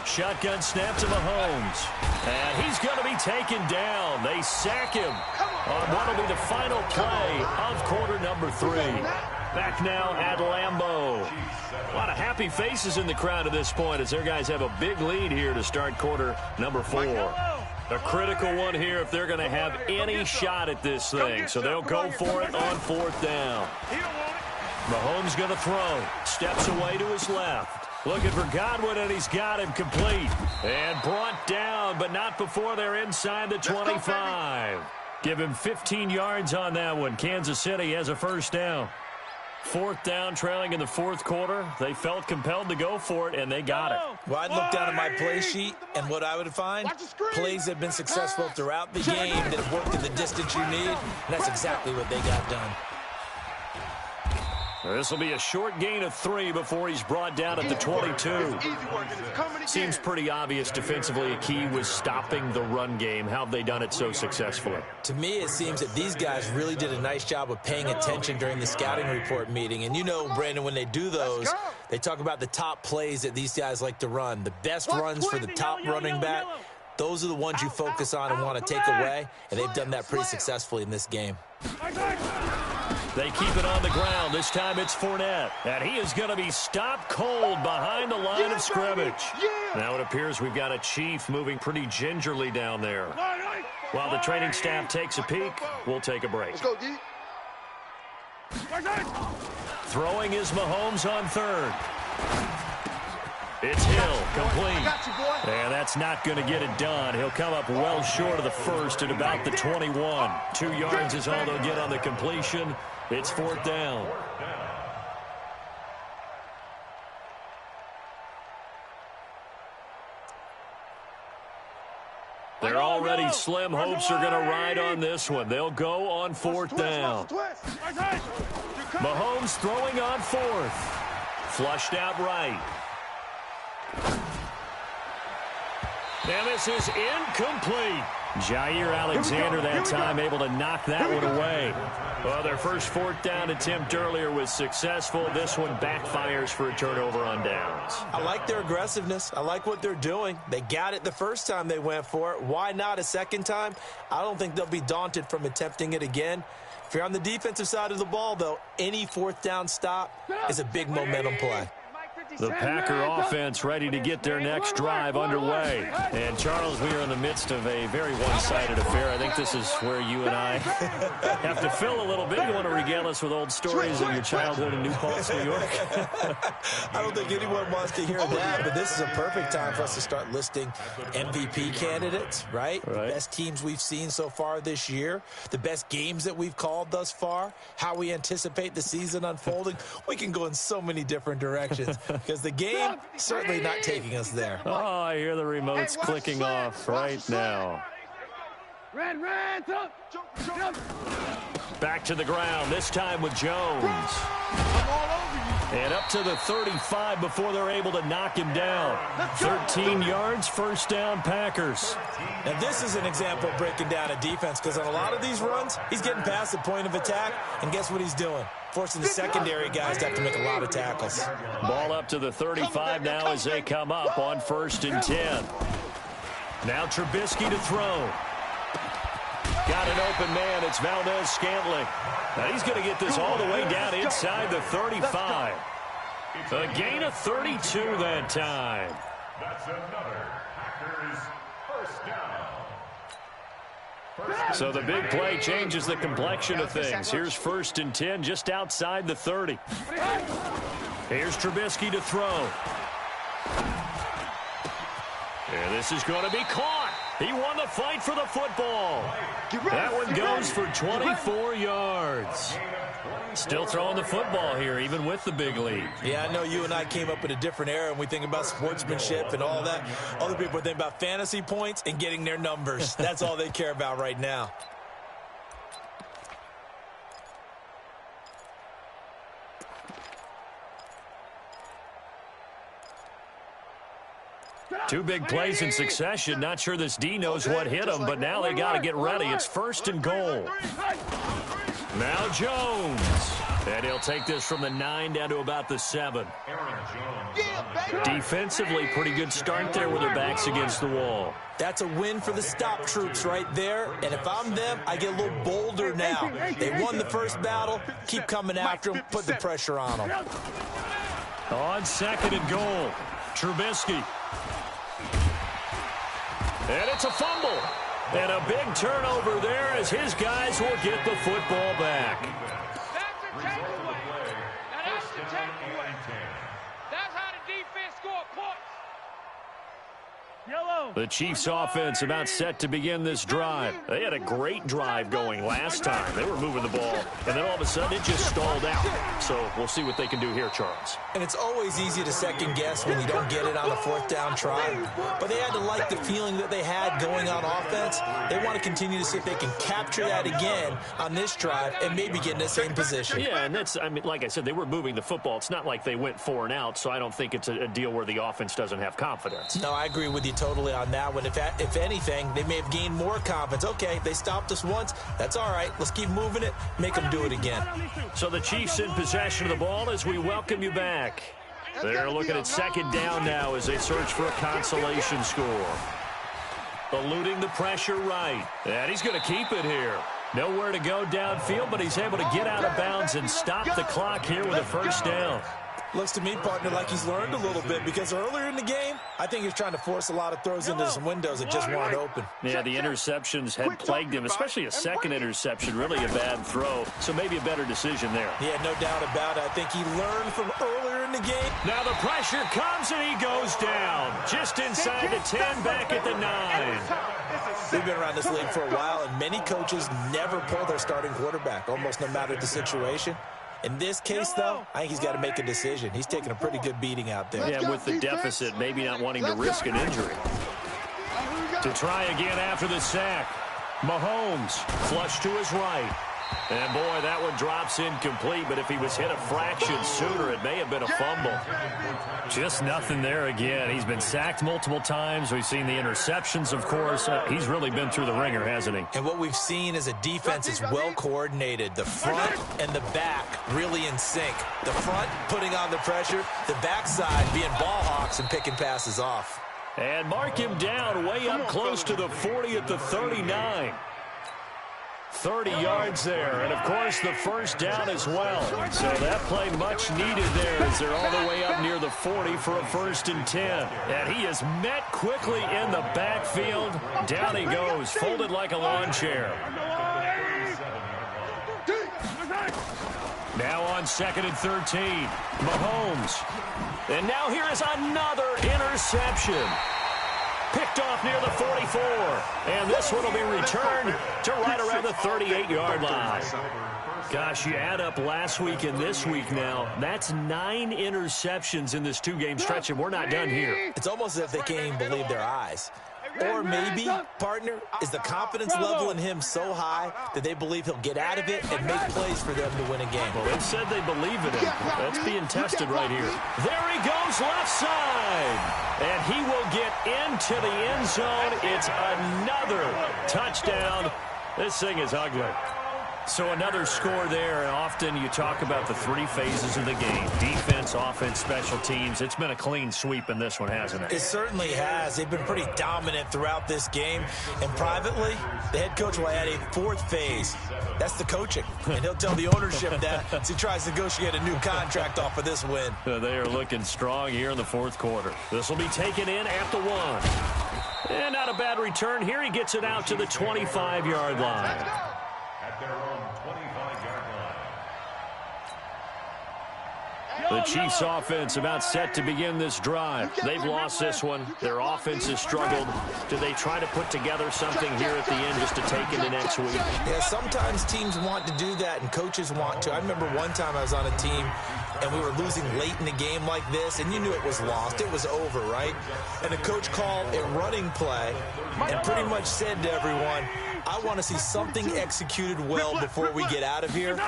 S1: Shotgun snap to Mahomes. And he's going to be taken down. They sack him on what will be the final play of quarter number 3. Back now at Lambeau. A lot of happy faces in the crowd at this point as their guys have a big lead here to start quarter number 4. A critical one here if they're going to have any shot at this thing. So they'll go for it on 4th down. Mahomes going to throw. Steps away to his left. Looking for Godwin, and he's got him complete. And brought down, but not before they're inside the 25. Give him 15 yards on that one. Kansas City has a 1st down. 4th down, trailing in the 4th quarter. They felt compelled to go for it, and they got it.
S4: Well, I'd look down at my play sheet, and what I would find, plays that have been successful throughout the game that have worked in the distance you need, and that's exactly what they got done.
S1: This will be a short gain of 3 before he's brought down at the 22. Seems pretty obvious defensively a key was stopping the run game. How have they done it so successfully?
S4: To me, it seems that these guys really did a nice job of paying attention during the scouting report meeting. And you know, Brandon, when they do those, they talk about the top plays that these guys like to run. The best runs for the top running back, those are the ones you focus on and want to take away. And they've done that pretty successfully in this game.
S1: They keep it on the ground. This time it's Fournette. And he is going to be stopped cold behind the line of scrimmage. Now it appears we've got a Chief moving pretty gingerly down there. While the training staff takes a peek, we'll take a break.
S3: Let's go, D.
S1: Throwing is Mahomes on third. It's Hill, complete. And that's not going to get it done. He'll come up well short of the first at about the 21. 2 yards is all they'll get on the completion. It's fourth down. They're already slim. Hopes are going to ride on this one. They'll go on fourth down. Mahomes throwing on fourth. Flushed out right. And this is incomplete. Jair Alexander that time able to knock that one away. Well, their first fourth down attempt earlier was successful. This one backfires for a turnover on downs.
S4: I like their aggressiveness. I like what they're doing. They got it the first time they went for it. Why not a second time? I don't think they'll be daunted from attempting it again. If you're on the defensive side of the ball, though, any fourth down stop is a big momentum play.
S1: The Packer offense ready to get their next drive underway. And, Charles, we are in the midst of a very one-sided affair. I think this is where you and I have to fill a little bit. You want to regale us with old stories of your childhood in New Paltz, New York?
S4: I don't think anyone wants to hear that, but this is a perfect time for us to start listing MVP candidates, right? Best teams we've seen so far this year, the best games that we've called thus far, how we anticipate the season unfolding. We can go in so many different directions. Because the game certainly not taking us there.
S1: Oh, I hear the remotes clicking off right now. Back to the ground, this time with Jones. And up to the 35 before they're able to knock him down. 13 yards, first down, Packers.
S4: Now, this is an example of breaking down a defense, because on a lot of these runs, he's getting past the point of attack, and guess what he's doing? Forcing the secondary guys to have to make a lot of tackles.
S1: Ball up to the 35 now as they come up on 1st and 10. Now Trubisky to throw. Got an open man. It's Valdez-Scantling. Now he's going to get this all the way down inside the 35. A gain of 32 that time.
S5: That's another Packers first down.
S1: So the big play changes the complexion of things. Here's 1st and 10 just outside the 30. Here's Trubisky to throw. And this is going to be caught. He won the fight for the football. That one goes for 24 yards. Still throwing the football here, even with the big lead.
S4: Yeah, I know you and I came up in a different era, and we think about sportsmanship and all that. Other people think about fantasy points and getting their numbers. That's all they care about right now.
S1: Two big plays in succession. Not sure this D knows what hit him, but now they got to get ready. It's 1st and goal. Now Jones. And he'll take this from the 9 down to about the 7. Defensively, pretty good start there with their backs against the wall.
S4: That's a win for the stop troops right there. And if I'm them, I get a little bolder now. They won the first battle. Keep coming after them. Put the pressure on them.
S1: On 2nd and goal, Trubisky. And it's a fumble. And a big turnover there as his guys will get the football back.
S6: That's a takeaway. Now that's the takeaway. That's how the defense scored points. Yellow.
S1: The Chiefs offense about set to begin this drive. They had a great drive going last time. They were moving the ball, and then all of a sudden it just stalled out. So we'll see what they can do here, Charles.
S4: And it's always easy to second guess when you don't get it on a 4th down try. But they had to like the feeling that they had going on offense. They want to continue to see if they can capture that again on this drive and maybe get in the same position.
S1: Yeah, and that's, I mean, like I said, they were moving the football. It's not like they went 4 and out, so I don't think it's a deal where the offense doesn't have confidence.
S4: No, I agree with you totally on that one. If anything, they may have gained more confidence. Okay, they stopped us once. That's all right. Let's keep moving it. Make them do it again.
S1: So the Chiefs in possession of the ball as we welcome you back. They're looking at 2nd down now as they search for a consolation score. Eluding the pressure right. And he's going to keep it here. Nowhere to go downfield, but he's able to get out of bounds and stop the clock here with a first down.
S4: Looks to me, partner, like he's learned a little bit because earlier in the game, I think he was trying to force a lot of throws into some windows that just weren't open.
S1: Yeah, the interceptions had plagued him, especially a second interception, really a bad throw, so maybe a better decision there.
S4: Yeah, no doubt about it. I think he learned from earlier in the game.
S1: Now the pressure comes and he goes down. Just inside the 10, back at the 9.
S4: We've been around this league for a while, and many coaches never pull their starting quarterback, almost no matter the situation. In this case, though, I think he's got to make a decision. He's taking a pretty good beating out there.
S1: Yeah, with the deficit, maybe not wanting to risk an injury. To try again after the sack. Mahomes, flush to his right. And, boy, that one drops incomplete, but if he was hit a fraction sooner, it may have been a fumble. Just nothing there again. He's been sacked multiple times. We've seen the interceptions, of course. He's really been through the ringer, hasn't he?
S4: And what we've seen is a defense is well coordinated. The front and the back really in sync. The front putting on the pressure, the backside being ball hawks and picking passes off.
S1: And mark him down way up close to the 40 at the 39. 30 yards there, and of course the first down as well. So that play much needed there as they're all the way up near the 40 for a 1st and 10. And he is met quickly in the backfield. Down he goes, folded like a lawn chair. Now on 2nd and 13, Mahomes. And now here is another interception. Picked off near the 44. And this one will be returned to right around the 38-yard line. Gosh, you add up last week and this week now. That's 9 interceptions in this 2-game stretch, and we're not done here.
S4: It's almost as if they can't even believe their eyes. Or maybe, partner, is the confidence level in him so high that they believe he'll get out of it and make plays for them to win a game.
S1: Well, they said they believe in him. That's being tested right here. There he goes, left side. And he will get into the end zone. It's another touchdown. This thing is ugly. So another score there, and often you talk about the 3 phases of the game. Defense, offense, special teams. It's been a clean sweep in this one, hasn't it?
S4: It certainly has. They've been pretty dominant throughout this game. And privately, the head coach will add a 4th phase. That's the coaching. And he'll tell the ownership that as he tries to negotiate a new contract off of this win.
S1: They are looking strong here in the 4th quarter. This will be taken in at the 1. And not a bad return here. He gets it out to the 25-yard line.
S5: At their own 25-yard line.
S1: The Chiefs offense about set to begin this drive. They've lost this one. Their offense has struggled. Do they try to put together something here at the end just to take into next week?
S4: Yeah, sometimes teams want to do that and coaches want to. I remember one time I was on a team and we were losing late in the game like this, and you knew it was lost. It was over, right? And the coach called a running play and pretty much said to everyone, I want to see something executed well before we get out of here.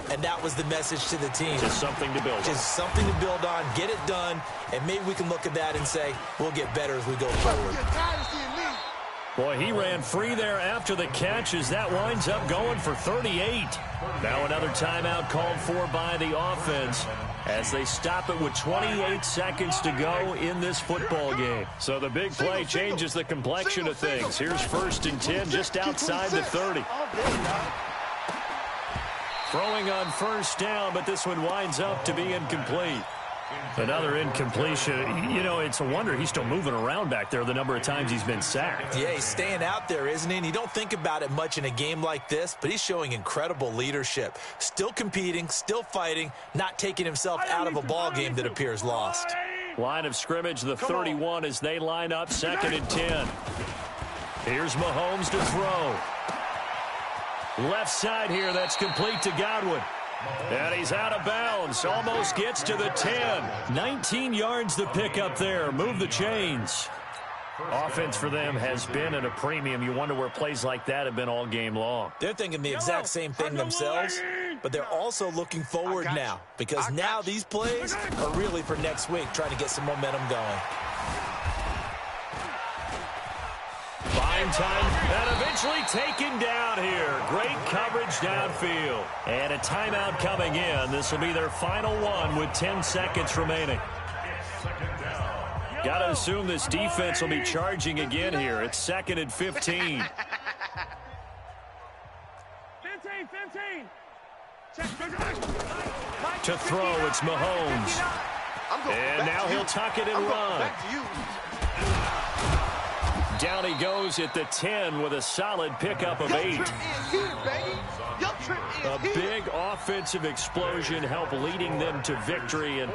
S4: And that was the message to the team.
S1: Just something to build on.
S4: Just something to build on, get it done, and maybe we can look at that and say, we'll get better as we go forward.
S1: Boy, he ran free there after the catch as that winds up going for 38. Now another timeout called for by the offense as they stop it with 28 seconds to go in this football game. So the big play changes the complexion of things. Here's 1st and 10 just outside the 30. Throwing on 1st down, but this one winds up to be incomplete. Another incompletion. You know, it's a wonder he's still moving around back there the number of times he's been sacked.
S4: Yeah, he's staying out there, isn't he? And you don't think about it much in a game like this, but he's showing incredible leadership. Still competing, still fighting, not taking himself out of a ball game that appears lost.
S1: Line of scrimmage, the 31 as they line up 2nd and 10. Here's Mahomes to throw. Left side here, that's complete to Godwin. And he's out of bounds. Almost gets to the 10. 19 yards the pick up there. Move the chains. Offense for them has been at a premium. You wonder where plays like that have been all game long.
S4: They're thinking the exact same thing themselves, but they're also looking forward now because now these plays are really for next week, trying to get some momentum going.
S1: Fine time, and eventually taken down here. Great coverage downfield. And a timeout coming in. This will be their final one with 10 seconds remaining. Got to assume this defense will be charging again here. It's 2nd and 15. To throw, it's Mahomes. And now he'll tuck it and run. Down he goes at the 10 with a solid pickup of 8. A big offensive explosion helped leading them to victory. And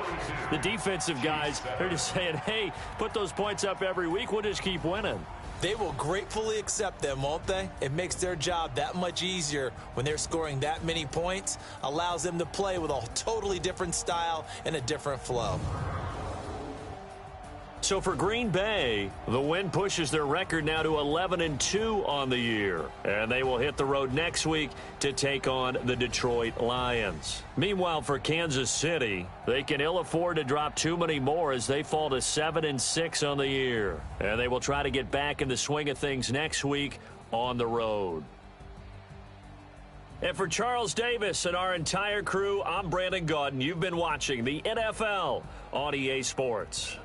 S1: the defensive guys are just saying, hey, put those points up every week. We'll just keep winning.
S4: They will gratefully accept them, won't they? It makes their job that much easier when they're scoring that many points. Allows them to play with a totally different style and a different flow.
S1: So for Green Bay, the win pushes their record now to 11-2 on the year. And they will hit the road next week to take on the Detroit Lions. Meanwhile, for Kansas City, they can ill afford to drop too many more as they fall to 7-6 on the year. And they will try to get back in the swing of things next week on the road. And for Charles Davis and our entire crew, I'm Brandon Gaudin. You've been watching the NFL on EA Sports.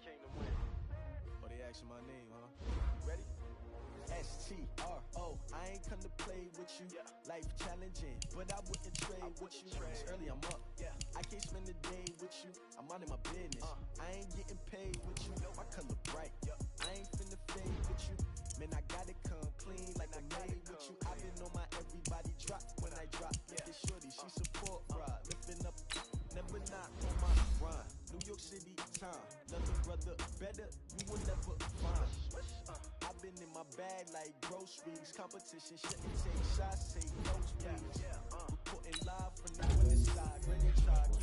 S2: Came to win. Oh, they asking my name, huh? Ready? S-T-R-O. I ain't come to play with you. Yeah. Life challenging, but I wouldn't trade with you. It's early, I'm up. Yeah. I can't spend the day with you. I'm out of my business. I ain't getting paid with you. My color bright. I ain't finna fade with you. Man, I gotta come clean like I made with you. I've been on my everybody drop when I drop. Look at shorty, she support ride. Lifting up, never not on my run. New York City time. Nothing brother better, you will never find. I've been in my bag like groceries. Competition shouldn't take shots, take notes, please. Reporting live from the winning side. Bringing charge.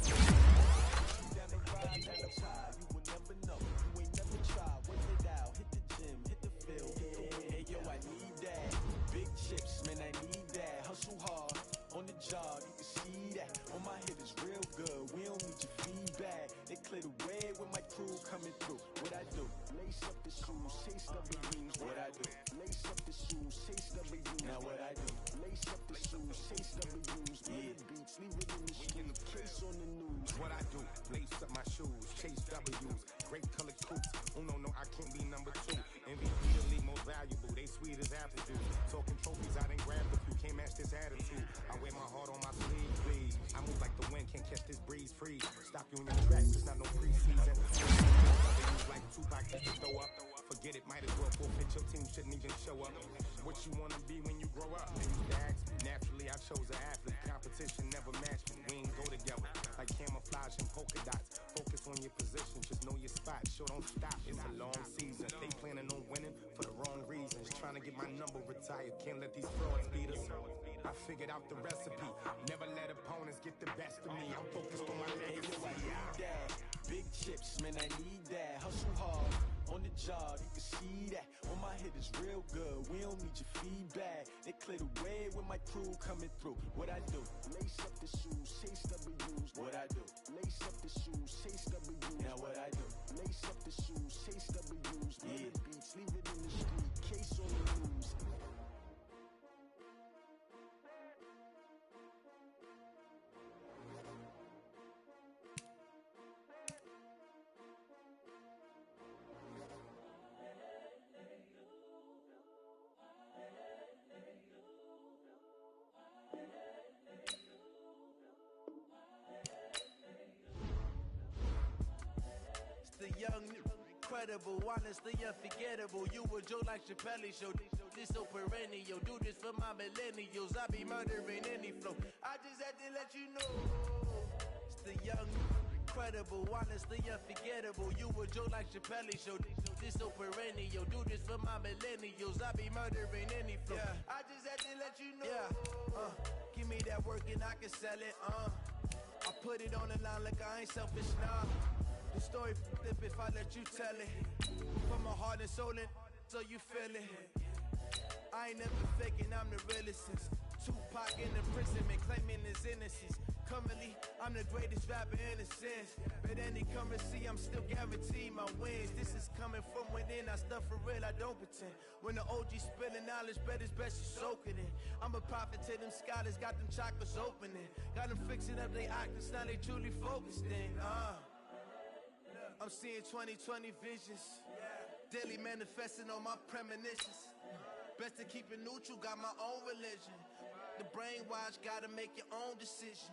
S2: Down the ride, down the tide. You will never know. You ain't never tried. Work it out. Hit the gym, hit the field, hit the win. Hey, yo, I need that. Big chips, man, I need that. Hustle hard on the job. You can see that. On my hit is real good. We don't need your feedback. They clear the way with my crew coming through. What I do? Lace up the shoes, chase the balloons. What I do? Lace up the shoes, chase the balloons. Now what I do? Lace up the shoes, chase the balloons. Yeah, beats, leave it in the streets. Case on the news.
S8: What I do? Lace up my shoes, chase W's. Great colored coops. Oh no, I can't be number 2. MVP the league most valuable. They sweet as apple juice. Talking trophies, I done grabbed a few. Can't match this attitude. I wear my heart on my sleeve, please. I move like the wind, can't catch this breeze free. Stop you in your tracks, it's not no preseason. Like Tupac used to throw up. Forget it, might as well forfeit. Your team shouldn't even show up. What you wanna be when you grow up? They used to ask me. Naturally, I chose an athlete. Competition never matched me. We ain't go together like camouflage and polka dots. Focus on your position, just know your spot. Sure, don't stop. It's a long season. They planning on winning for the wrong reasons. Trying to get my number retired. Can't let these frauds beat us. I figured out the recipe. Never let opponents get the best of me. I'm focused on my legacy.
S2: Big chips, man, I need that. Hustle hard
S9: on the job, you can see that. On my head is real good, we don't need your feedback. They clear the way with my crew coming through. What I do? Lace up the shoes, chase W's. What I do? Lace up the shoes, chase W's. Now what I do? Lace up the shoes, chase W's. Yeah. The beats, leave it in the street, case on the news.
S2: The young, incredible, honestly unforgettable. You a Joe like Chappelle show. This so perennial. Do this for my millennials. I be murdering any flow. I just had to let you know. It's the young, incredible, honestly unforgettable. You a Joe like Chappelle show. This so perennial. Do this for my millennials. I be murdering any flow. Yeah. I just had to let you know. Yeah. Give me that work and I can sell it. I put it on the line like I ain't selfish now. The story flip if I let you tell it. From my heart and soul in, so you feel it. I ain't never faking, I'm the realest since Tupac in imprisonment, claiming his innocence. Currently, I'm the greatest rapper in a sense. But any currency, I'm still guaranteed my wins. This is coming from within, I stuff for real, I don't pretend. When the OG spilling knowledge, bet it's best you soak it in. I'm a prophet to them scholars, got them chakras opening. Got them fixing up they actors, now they truly focused in. I'm seeing 2020 visions, daily manifesting on my premonitions. Best to keep it neutral, got my own religion. The brainwash, gotta make your own decision.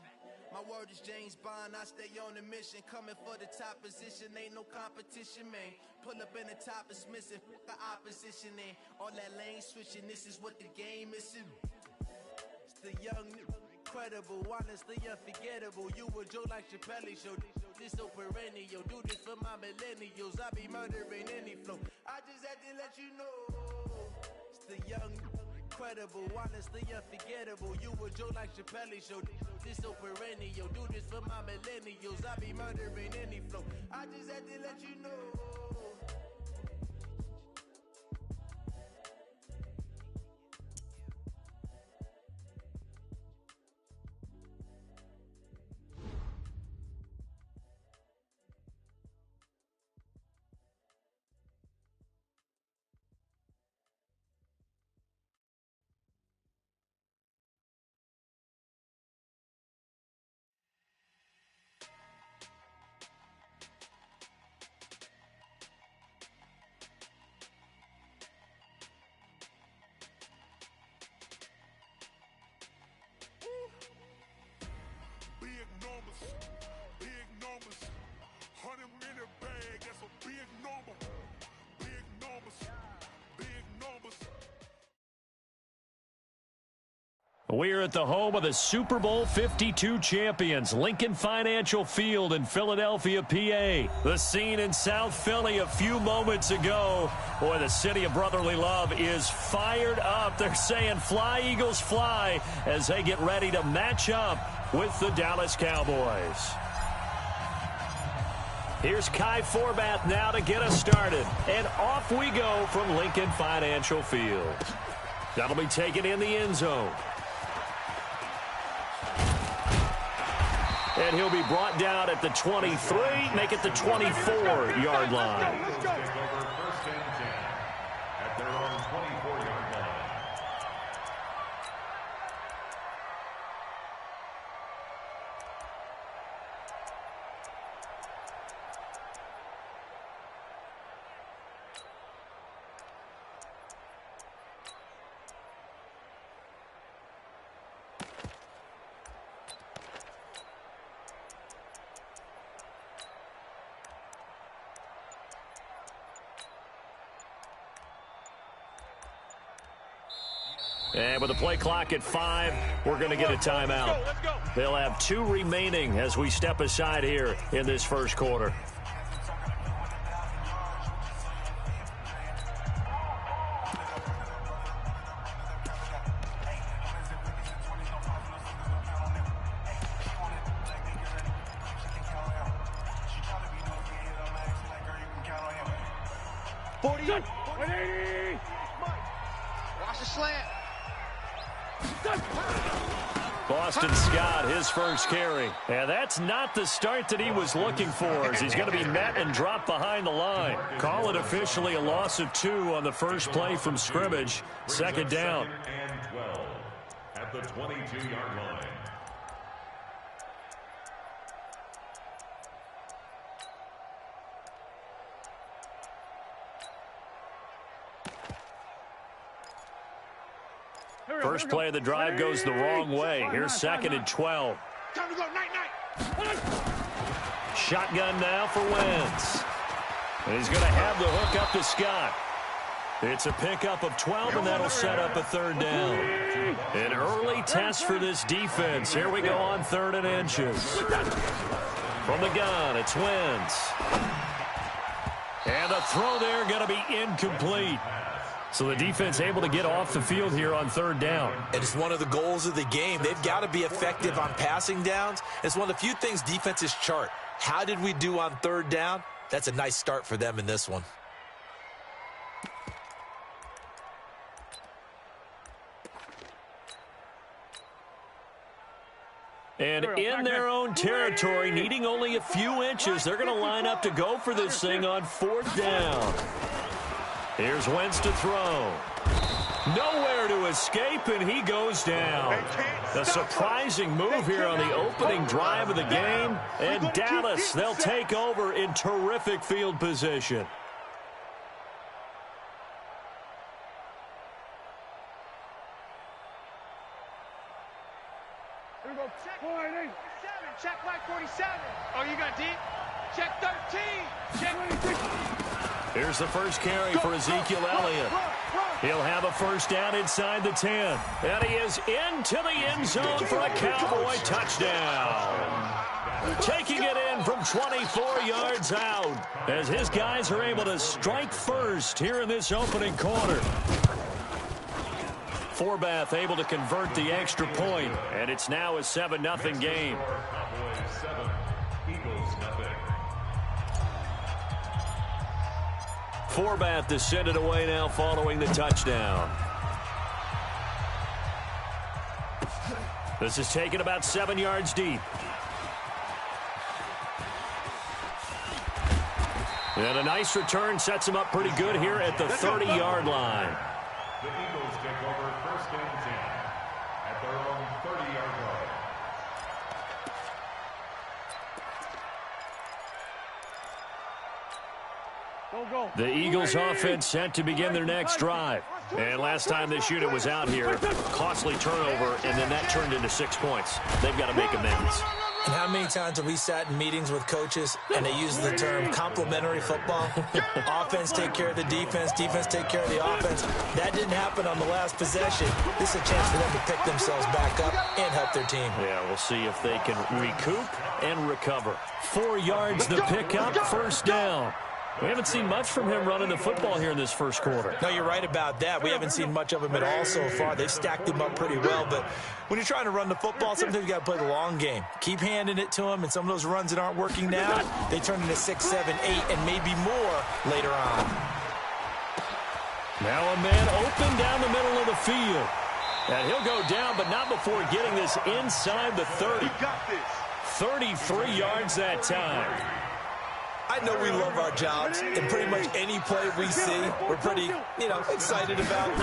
S2: My word is James Bond, I stay on the mission. Coming for the top position, ain't no competition, man. Pull up in the top is missing, the opposition in. All that lane switching, this is what the game is. It's the young, incredible, honestly unforgettable. You a Joe like Chappelle show. This so perennial. Do this for my millennials. I be murdering any flow. I just had to let you know. It's the young, incredible, honestly unforgettable. You a Joe like Chappelle show. This so perennial. Do this for my millennials. I be murdering any flow. I just had to let you know.
S8: Big numbers, 100-minute bag, that's a big number. Big numbers, big numbers.
S1: We're at the home of the Super Bowl 52 champions, Lincoln Financial Field in Philadelphia, PA. The scene in South Philly a few moments ago. Boy, the city of brotherly love is fired up. They're saying, "Fly, Eagles, fly," as they get ready to match up with the Dallas Cowboys. Here's Kai Forbath now to get us started. And off we go from Lincoln Financial Field. That'll be taken in the end zone. And he'll be brought down at the 23, make it the 24-yard line.
S5: Let's take over first and 10 at their own 24-yard line.
S1: And with the play clock at 5, we're going to get a timeout. They'll have 2 remaining as we step aside here in this first quarter.
S6: 40. 180. Watch the slant.
S1: Boston Scott, his first carry. And that's not the start that he was looking for, as he's going to be met and dropped behind the line. Call it officially a loss of 2 on the first play from scrimmage. Second down.
S5: And 12 at the 22-yard line.
S1: First play of the drive goes the wrong way. Here's second and 12.
S6: Time to go, night.
S1: Shotgun now for Wentz. And he's going to have the hook up to Scott. It's a pickup of 12, and that'll set up a third down. An early test for this defense. Here we go on 3rd and inches. From the gun, it's Wentz. And the throw there going to be incomplete. So the defense able to get off the field here on 3rd down.
S4: It is one of the goals of the game. They've got to be effective on passing downs. It's one of the few things defenses chart. How did we do on 3rd down? That's a nice start for them in this one.
S1: And in their own territory, needing only a few inches, they're going to line up to go for this thing on 4th down. Here's Wentz to throw. Nowhere to escape, and he goes down. A surprising move here on the opening drive of the game. And Dallas, they'll take over in terrific field position.
S3: Here we go. Check 47.
S6: Check Mike 47. Oh, you got deep? Check 13. Check 26.
S1: Here's the first carry for Ezekiel Elliott. He'll have a first down inside the 10. And he is into the end zone for a Cowboy touchdown. Taking it in from 24 yards out as his guys are able to strike first here in this opening quarter. Forbath able to convert the extra point, and it's now a 7-0 game.
S5: Cowboys 7, Eagles 0.
S1: Forbath to send it away now following the touchdown. This is taken about 7 yards deep. And a nice return sets him up pretty good here at the 30-yard line.
S5: The Eagles take over 1st and 10 at their own 30-yard line.
S1: The Eagles offense set to begin their next drive. And last time this unit was out here, costly turnover, and then that turned into 6 points. They've got to make amends.
S4: And how many times have we sat in meetings with coaches and they use the term complementary football? Offense take care of the defense, defense take care of the offense. That didn't happen on the last possession. This is a chance for them to pick themselves back up and help their team.
S1: Yeah, we'll see if they can recoup and recover. 4 yards the pickup, first down. We haven't seen much from him running the football here in this first quarter.
S4: No, you're right about that. We haven't seen much of him at all so far. They've stacked him up pretty well, but when you're trying to run the football, sometimes you got to play the long game. Keep handing it to him, and some of those runs that aren't working now, they turn into 6, 7, 8, and maybe more later on.
S1: Now a man open down the middle of the field. And he'll go down, but not before getting this inside the 30. 33 yards that time.
S4: I know we love our jobs, and pretty much any play we see, we're pretty, excited about.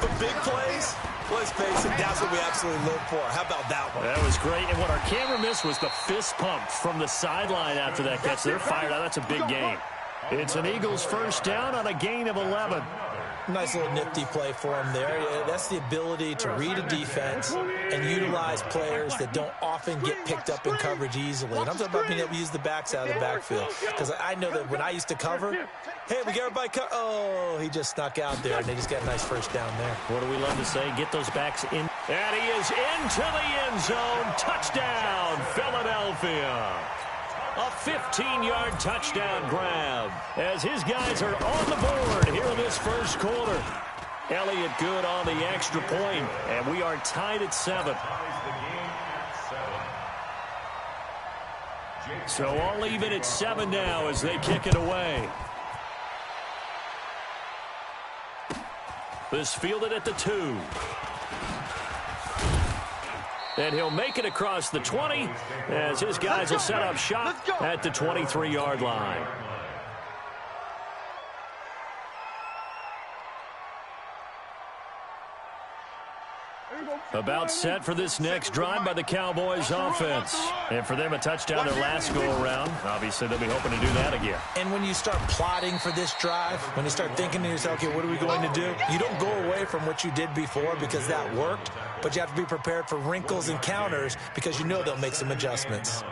S4: But big plays, let's face it, that's what we absolutely live for. How about that one?
S1: That was great, and what our camera missed was the fist pump from the sideline after that catch. They're fired out. That's a big game. It's an Eagles first down on a gain of 11.
S4: Nice little nifty play for him there. That's the ability to read a defense and utilize players that don't often get picked up in coverage easily. And I'm talking about being able to use the backs out of the backfield. Because I know that when I used to cover, hey, we got everybody oh, he just snuck out there, and they just got a nice first down there.
S1: What do we love to say? Get those backs in. And he is into the end zone. Touchdown, Philadelphia. A 15-yard touchdown grab as his guys are on the board here in this first quarter. Elliott good on the extra point, and we are tied at 7. So all even at 7 now as they kick it away. This fielded at the 2. And he'll make it across the 20 as his guys will set up shop at the 23-yard line. About set for this next drive by the Cowboys offense. And for them, a touchdown their last go-around. Obviously, they'll be hoping to do that again.
S4: And when you start plotting for this drive, when you start thinking to yourself, okay, what are we going to do? You don't go away from what you did before because that worked, but you have to be prepared for wrinkles and counters because you know they'll make some adjustments.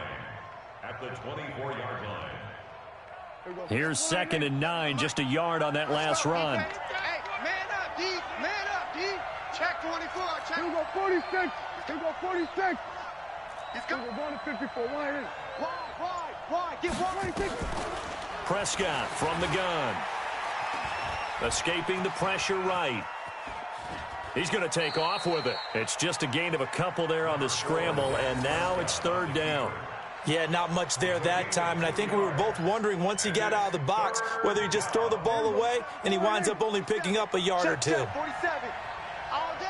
S5: At the 24-yard line.
S1: Here's 2nd and 9, just a yard on that last run.
S3: Hey, man up, D. Man up, D. Check 24. Check. He'll go 46. He'll go 46. He's going to 54. Wide in. Wide. Get 126.
S1: Prescott from the gun. Escaping the pressure right. He's going to take off with it. It's just a gain of a couple there on the scramble, and now it's 3rd down.
S4: Yeah, not much there that time, and I think we were both wondering once he got out of the box whether he just throw the ball away and he winds up only picking up a yard or 2.
S3: 47. All day.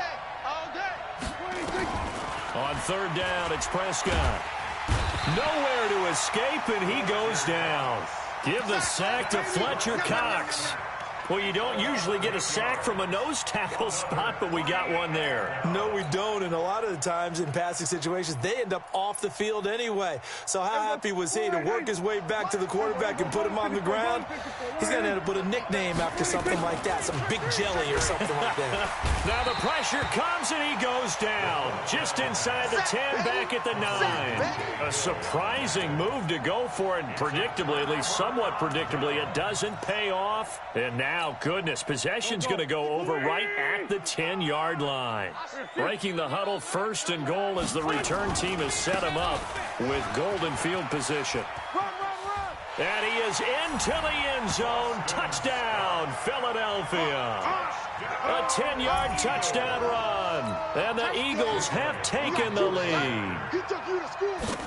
S1: On 3rd down, it's Prescott. Nowhere to escape, and he goes down. Give the sack to Fletcher Cox. Well, you don't usually get a sack from a nose tackle spot, but we got one there.
S4: No, we don't, and a lot of the times in passing situations, they end up off the field anyway. So how happy was he to work his way back to the quarterback and put him on the ground? He's going to end up with a nickname after something like that, some Big Jelly or something like that.
S1: Now the pressure comes, and he goes down. Just inside the 10, back at the 9. A surprising move to go for it, and predictably, at least somewhat predictably, it doesn't pay off. And now, goodness, possession's going to go over right at the 10-yard line. Breaking the huddle, 1st and goal as the return team has set him up with golden field position. And he is into the end zone. Touchdown, Philadelphia. A 10-yard touchdown run. And the Eagles have taken the lead.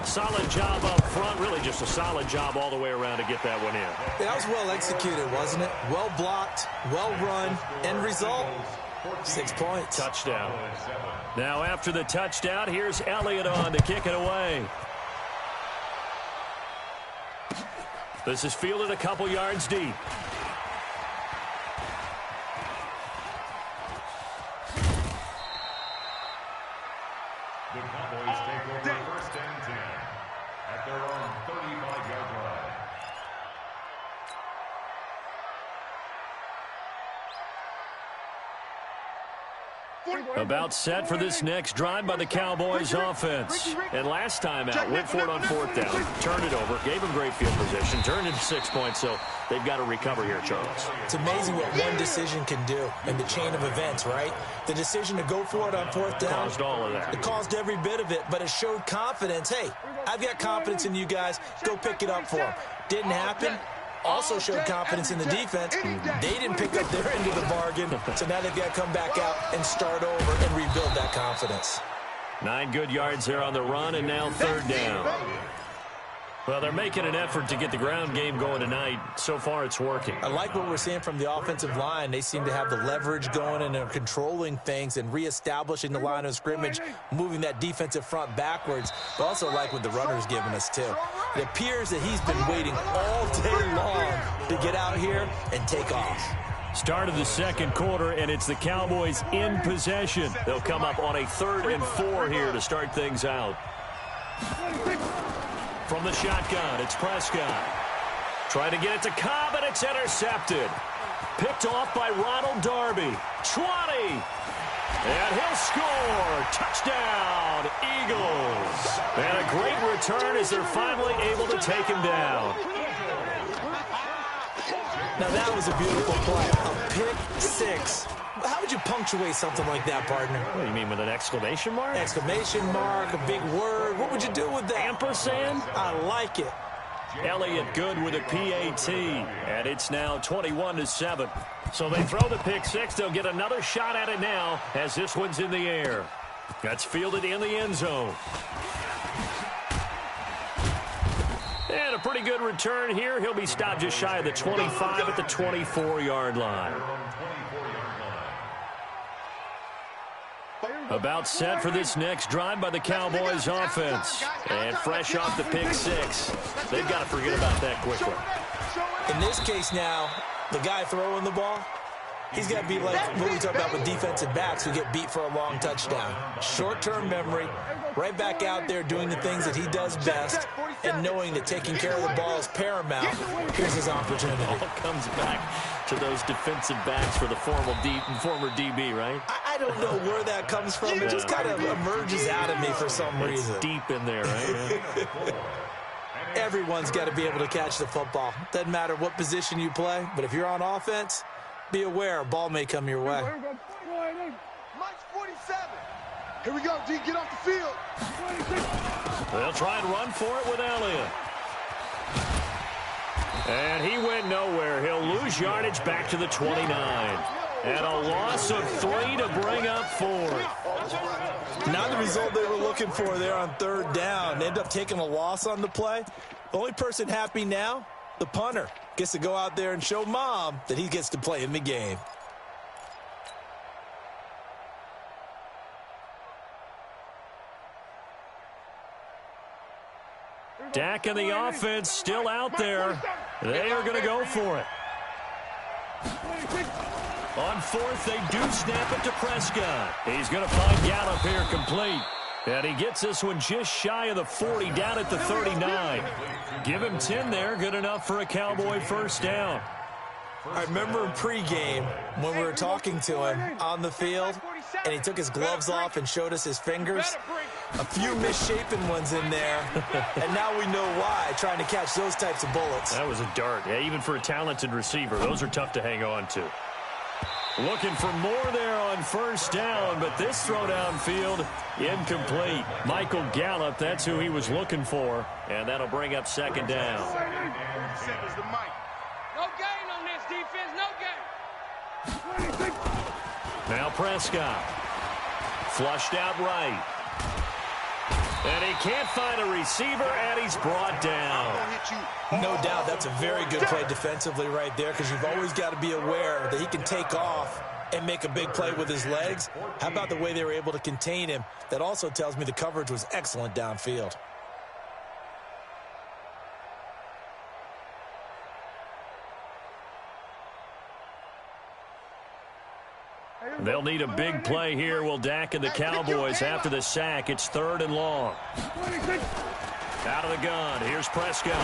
S1: Solid job up front. Really just a solid job all the way around to get that one in.
S4: That was well executed, wasn't it? Well blocked, well run. End result, 6 points.
S1: Touchdown. Now after the touchdown, here's Elliott on to kick it away. This is fielded a couple yards deep.
S5: The Cowboys take over 1st and 10 at their own 35-yard line.
S1: About set for this next drive by the Cowboys offense. And last time out, went for it on 4th down, turned it over, gave him great field position, turned into 6 points, so they've got to recover here, Charles.
S4: It's amazing what one decision can do in the chain of events, right? The decision to go for it on 4th down.
S1: Caused all of that.
S4: It caused every bit of it, but it showed confidence. Hey, I've got confidence in you guys. Go pick it up for them. Didn't happen. Also showed confidence in the defense. They didn't pick up their end of the bargain, so now they've got to come back out and start over and rebuild that confidence.
S1: 9 good yards there on the run, and now 3rd down. Well, they're making an effort to get the ground game going tonight. So far, it's working.
S4: I like what we're seeing from the offensive line. They seem to have the leverage going, and they're controlling things and reestablishing the line of scrimmage, moving that defensive front backwards. But also like what the runner's giving us, too. It appears that he's been waiting all day long to get out here and take off.
S1: Start of the 2nd quarter, and it's the Cowboys in possession. They'll come up on a 3rd and 4 here to start things out. From the shotgun, it's Prescott. Trying to get it to Cobb, and it's intercepted. Picked off by Ronald Darby. 20. And he'll score. Touchdown, Eagles. And a great return as they're finally able to take him down.
S4: Now that was a beautiful play. A pick 6. How would you punctuate something like that, partner?
S1: What do you mean, with an exclamation mark?
S4: Exclamation mark, a big word. What would you do with that?
S1: Ampersand?
S4: I like it.
S1: Elliott good with a PAT, and it's now 21-7. So they throw the pick 6. They'll get another shot at it now as this one's in the air. That's fielded in the end zone. And a pretty good return here. He'll be stopped just shy of the 25 at the 24-yard line. About set for this next drive by the Cowboys offense. And fresh off the pick six. They've got to forget about that quickly.
S4: In this case now, the guy throwing the ball, he's got to be like what we talk about with defensive backs who get beat for a long touchdown. Short-term memory, right back out there doing the things that he does best, and knowing that taking care of the ball is paramount. Here's his opportunity.
S1: All comes back to those defensive backs for the former DB, right?
S4: I don't know where that comes from. It just kind of emerges out of me for some reason.
S1: It's deep in there, right?
S4: Everyone's got to be able to catch the football. Doesn't matter what position you play, but if you're on offense, be aware a ball may come your way.
S3: Mike's 47. Here we go, D. Get off the field.
S1: They'll try and run for it with Elliott. And he went nowhere. He'll lose yardage back to the 29. And a loss of 3 to bring up 4.
S4: Not the result they were looking for there on third down. They end up taking a loss on the play. The only person happy now, the punter, gets to go out there and show Mom that he gets to play in the game.
S1: Dak and the offense still out there. They are going to go for it. On fourth, they do snap it to Prescott. He's going to find Gallup here complete. And he gets this one just shy of the 40, down at the 39. Give him 10 there, good enough for a Cowboy first down.
S4: I remember in pregame when we were talking to him on the field, and he took his gloves off and showed us his fingers. A few misshapen ones in there, and now we know why, trying to catch those types of bullets.
S1: That was a dart. Yeah, even for a talented receiver, those are tough to hang on to. Looking for more there on first down, but this throw downfield, incomplete. Michael Gallup, that's who he was looking for, and that'll bring up second down.
S6: No gain on this defense, no gain.
S1: Now Prescott. Flushed out right. And he can't find a receiver, and he's brought down.
S4: No doubt that's a very good play defensively right there, because you've always got to be aware that he can take off and make a big play with his legs. How about the way they were able to contain him? That also tells me the coverage was excellent downfield.
S1: They'll need a big play here. Will Dak and the Cowboys after the sack. It's 3rd and long. Out of the gun. Here's Prescott.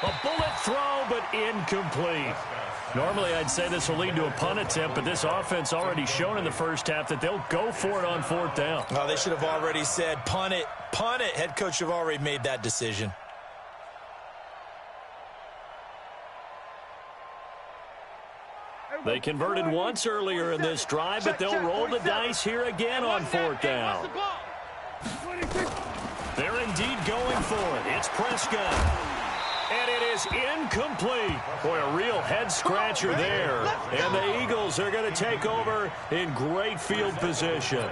S1: A bullet throw, but incomplete. Normally, I'd say this will lead to a punt attempt, but this offense already shown in the first half that they'll go for it on 4th down.
S4: Oh, they should have already said, punt it, punt it. Head coach should have already made that decision.
S1: They converted once earlier in this drive, but they'll roll the dice here again on 4th down. They're indeed going for it. It's Prescott. And it is incomplete. Boy, a real head-scratcher there. And the Eagles are going to take over in great field position.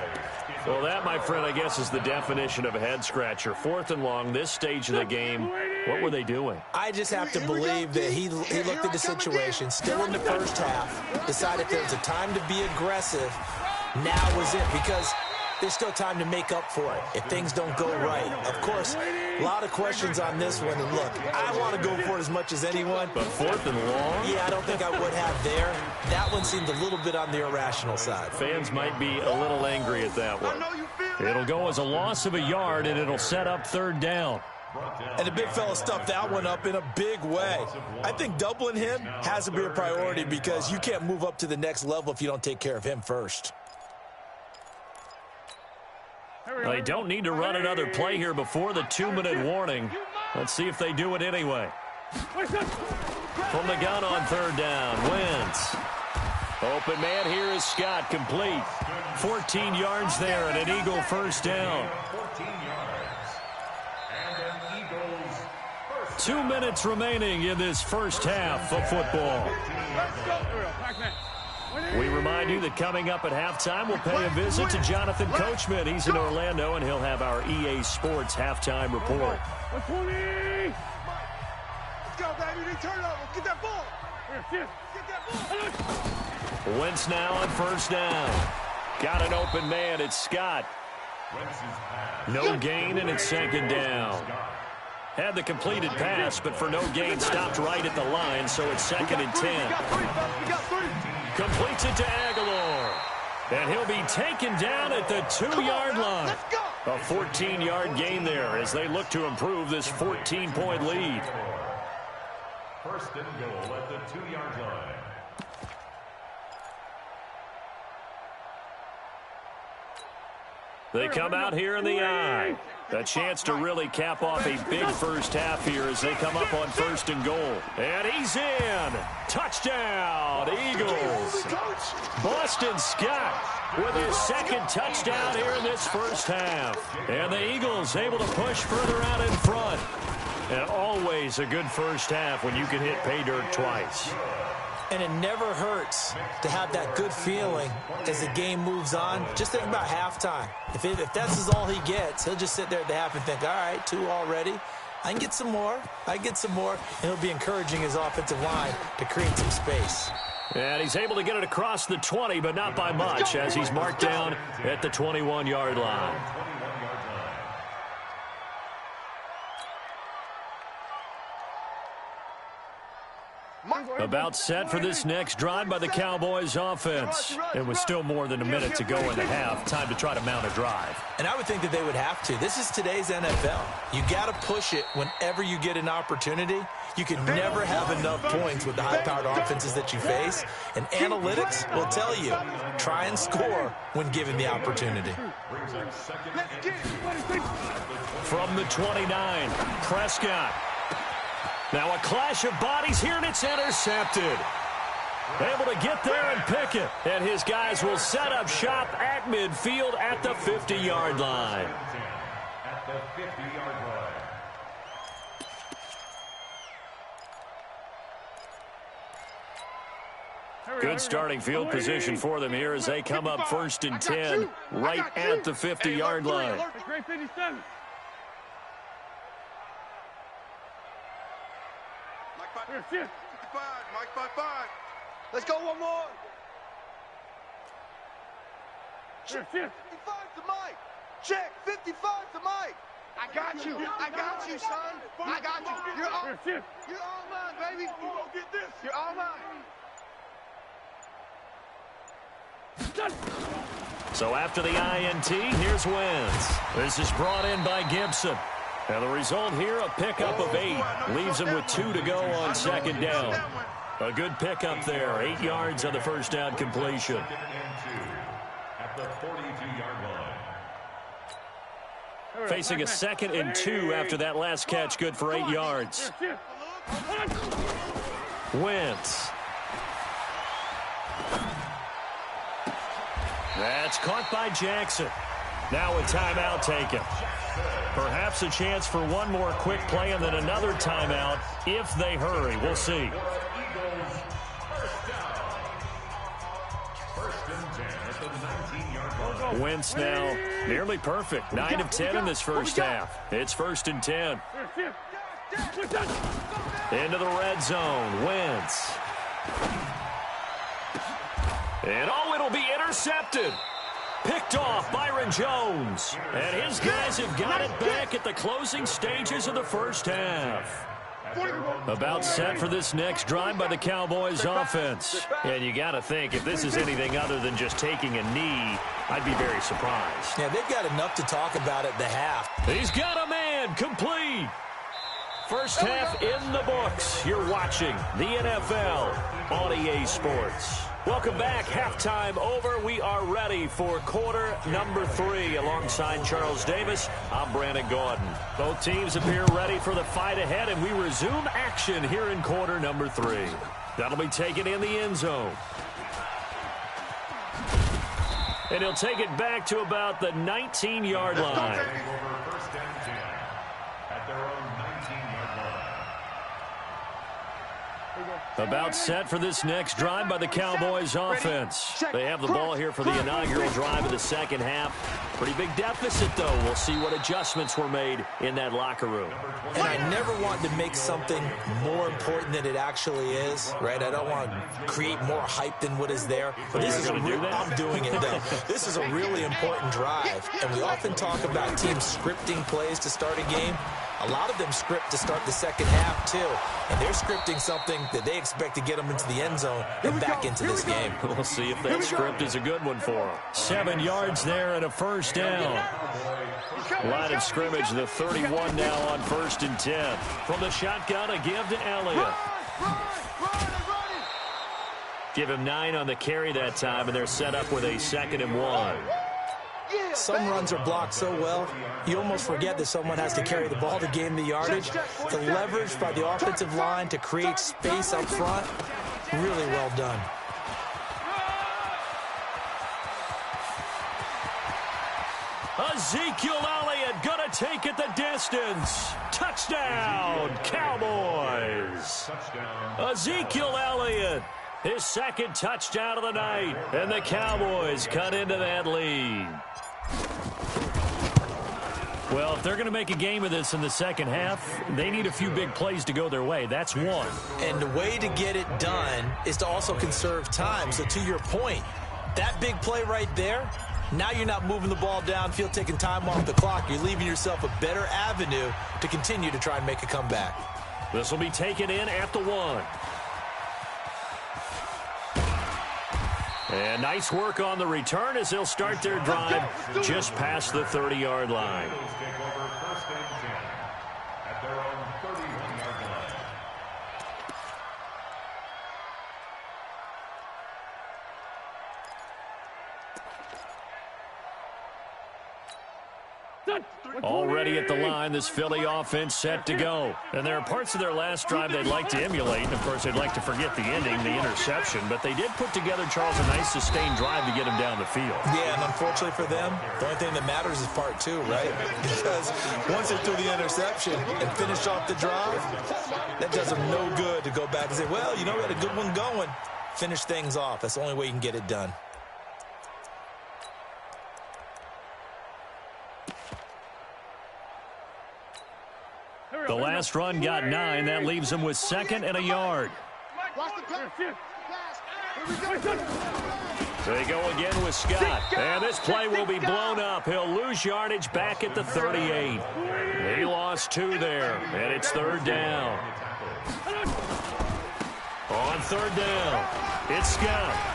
S1: Well, that, my friend, I guess is the definition of a head-scratcher. 4th and long, this stage of the game. What were they doing?
S4: I just have to believe that he looked at the situation, still in the first half, decided there was a time to be aggressive. Now was it, because there's still time to make up for it if things don't go right. Of course, a lot of questions on this one. And look, I want to go for it as much as anyone.
S1: But 4th and long?
S4: Yeah, I don't think I would have there. That one seemed a little bit on the irrational side.
S1: Fans might be a little angry at that one. It'll go as a loss of a yard, and it'll set up 3rd down.
S4: And the big fella stuffed that one up in a big way. I think doubling him has to be a priority, because you can't move up to the next level if you don't take care of him first.
S1: They don't need to run another play here before the 2-minute warning. Let's see if they do it anyway. From the gun on 3rd down, Wentz. Open man here is Scott, complete. 14 yards there and an Eagle first down. 2 minutes remaining in this first half of football. We remind you that coming up at halftime, we'll pay a visit to Jonathan Coachman. He's in Orlando, and he'll have our EA Sports halftime report.
S3: Let's go, baby. Turn it over. Get that ball. Get that ball.
S1: Wentz now on first down. Got an open man. It's Scott. No gain, and it's second down. Had the completed pass, but for no gain, stopped right at the line, so it's second and 10. Completes it to Aguilar. And he'll be taken down at the 2-yard line. A 14-yard gain there as they look to improve this 14-point lead.
S5: First and goal at the 2-yard line.
S1: They come out here in the I. A chance to really cap off a big first half here as they come up on first and goal. And he's in. Touchdown, Eagles. Boston Scott with his second touchdown here in this first half. And the Eagles able to push further out in front. And always a good first half when you can hit pay dirt twice.
S4: And it never hurts to have that good feeling as the game moves on. Just think about halftime. If that's all he gets, he'll just sit there at the half and think, all right, 2 already. I can get some more. And he'll be encouraging his offensive line to create some space.
S1: And he's able to get it across the 20, but not by much, as he's marked down at the 21-yard line. About set for this next drive by the Cowboys offense. And with still more than a minute to go in the half, time to try to mount a drive.
S4: And I would think that they would have to. This is today's NFL. You got to push it whenever you get an opportunity. You can never have enough points with the high-powered offenses that you face. And analytics will tell you, try and score when given the opportunity.
S1: From the 29, Prescott. Now a clash of bodies here, and it's intercepted. Able to get there and pick it. And his guys will set up shop at midfield at the 50-yard line.
S5: At the 50-yard line.
S1: Good starting field position for them here as they come up first and 10 right at the 50-yard line.
S3: Mike 5-5. Let's go one more. 55 to Mike. Check. 55 to Mike. I got you, son. I got you. You're all mine, baby. You're all mine.
S1: So after the INT, here's Wentz. This is brought in by Gibson. And the result here, a pickup of 8. Leaves him with 2 to go on second down. A good pickup there. 8 yards on the first down completion.
S5: At the 42-yard line.
S1: Facing a 2nd and 2 after that last catch, good for 8 yards. Wentz. That's caught by Jackson. Now a timeout taken. Perhaps a chance for one more quick play and then another timeout if they hurry. We'll see. Wentz now nearly perfect. 9 of 10 in this first half. It's first and 10. Into the red zone. Wentz. And it'll be intercepted. Picked off Byron Jones. And his guys have got it back at the closing stages of the first half. About set for this next drive by the Cowboys offense. And you got to think, if this is anything other than just taking a knee, I'd be very surprised.
S4: Yeah, they've got enough to talk about at the half.
S1: He's got a man complete. First half in the books. You're watching the NFL on EA Sports. Welcome back. Halftime over. We are ready for quarter number 3. Alongside Charles Davis, I'm Brandon Gordon. Both teams appear ready for the fight ahead, and we resume action here in quarter number 3. That'll be taken in the end zone. And he'll take it back to about the 19-yard line.
S5: First and 10 at their own 19-yard
S1: About set for this next drive by the Cowboys offense. They have the ball here for the inaugural drive of the second half. Pretty big deficit, though. We'll see what adjustments were made in that locker room.
S4: And I never want to make something more important than it actually is, right? I don't want to create more hype than what is there. But this is I'm doing it, though. This is a really important drive. And we often talk about teams scripting plays to start a game. A lot of them script to start the second half, too. And they're scripting something that they expect to get them into the end zone and back into this game.
S1: We'll see if that script is a good one for them. 7 yards there and a first down. Line of scrimmage, the 31 now on 1st and 10. From the shotgun, a give to Elliott. Give him 9 on the carry that time, and they're set up with a 2nd and 1.
S4: Some runs are blocked so well, you almost forget that someone has to carry the ball to gain the yardage. The leverage by the offensive line to create space up front, really well done.
S1: Ezekiel Elliott gonna take it the distance. Touchdown, Cowboys. Ezekiel Elliott, his 2nd touchdown of the night, and the Cowboys cut into that lead. Well, if they're going to make a game of this in the second half, they need a few big plays to go their way. That's one.
S4: And the way to get it done is to also conserve time. So to your point, that big play right there, now you're not moving the ball downfield, taking time off the clock. You're leaving yourself a better avenue to continue to try and make a comeback.
S1: This will be taken in at the 1. And nice work on the return as they'll start their drive just past the 30-yard line. Already at the line, this Philly offense set to go. And there are parts of their last drive they'd like to emulate. And, of course, they'd like to forget the ending, the interception. But they did put together, Charles, a nice sustained drive to get him down the field.
S4: Yeah, and unfortunately for them, the only thing that matters is part 2, right? Because once they threw the interception and finished off the drive, that does them no good to go back and say, well, you know, we had a good one going. Finish things off. That's the only way you can get it done.
S1: The last run got 9. That leaves him with 2nd and a yard. They go again with Scott. And this play will be blown up. He'll lose yardage back at the 38. He lost 2 there, and it's 3rd down. On 3rd down, it's Scott.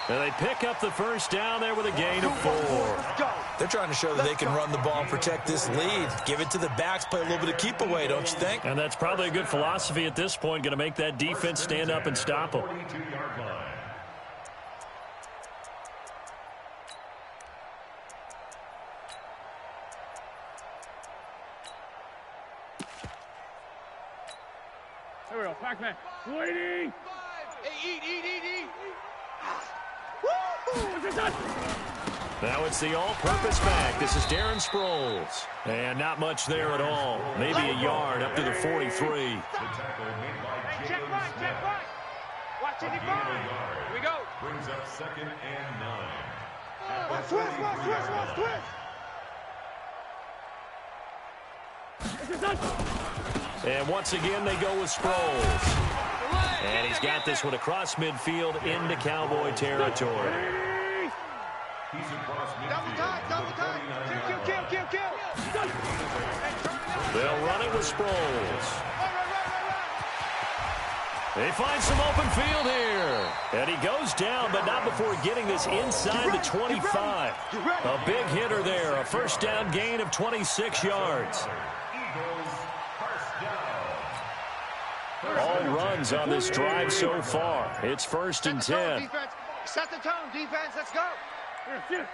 S1: And they pick up the first down there with a gain of 4.
S4: They're trying to show that they can run the ball and protect this lead. Give it to the backs, play a little bit of keep away, don't you think?
S1: And that's probably a good philosophy at this point, going to make that defense stand up and stop them.
S6: There we go, Pac-Man. Waiting.
S3: Hey, eat.
S1: Now it's the all-purpose back. This is Darren Sproles. And not much there at all. Maybe a yard up to the 43.
S7: Hey, check right. Watch it, Here we go.
S5: Brings up 2nd and 9.
S3: Watch twist.
S1: And once again, they go with Sproles. And he's got this one across midfield into Cowboy territory.
S5: He's across
S3: Double time. Kill.
S1: They'll run it with Sproles. They find some open field here. And he goes down, but not before getting this inside the 25. A big hitter there. A first down gain of 26 yards. All runs on this drive so far. It's 1st and 10.
S3: Set the tone, defense. Let's go. Kill.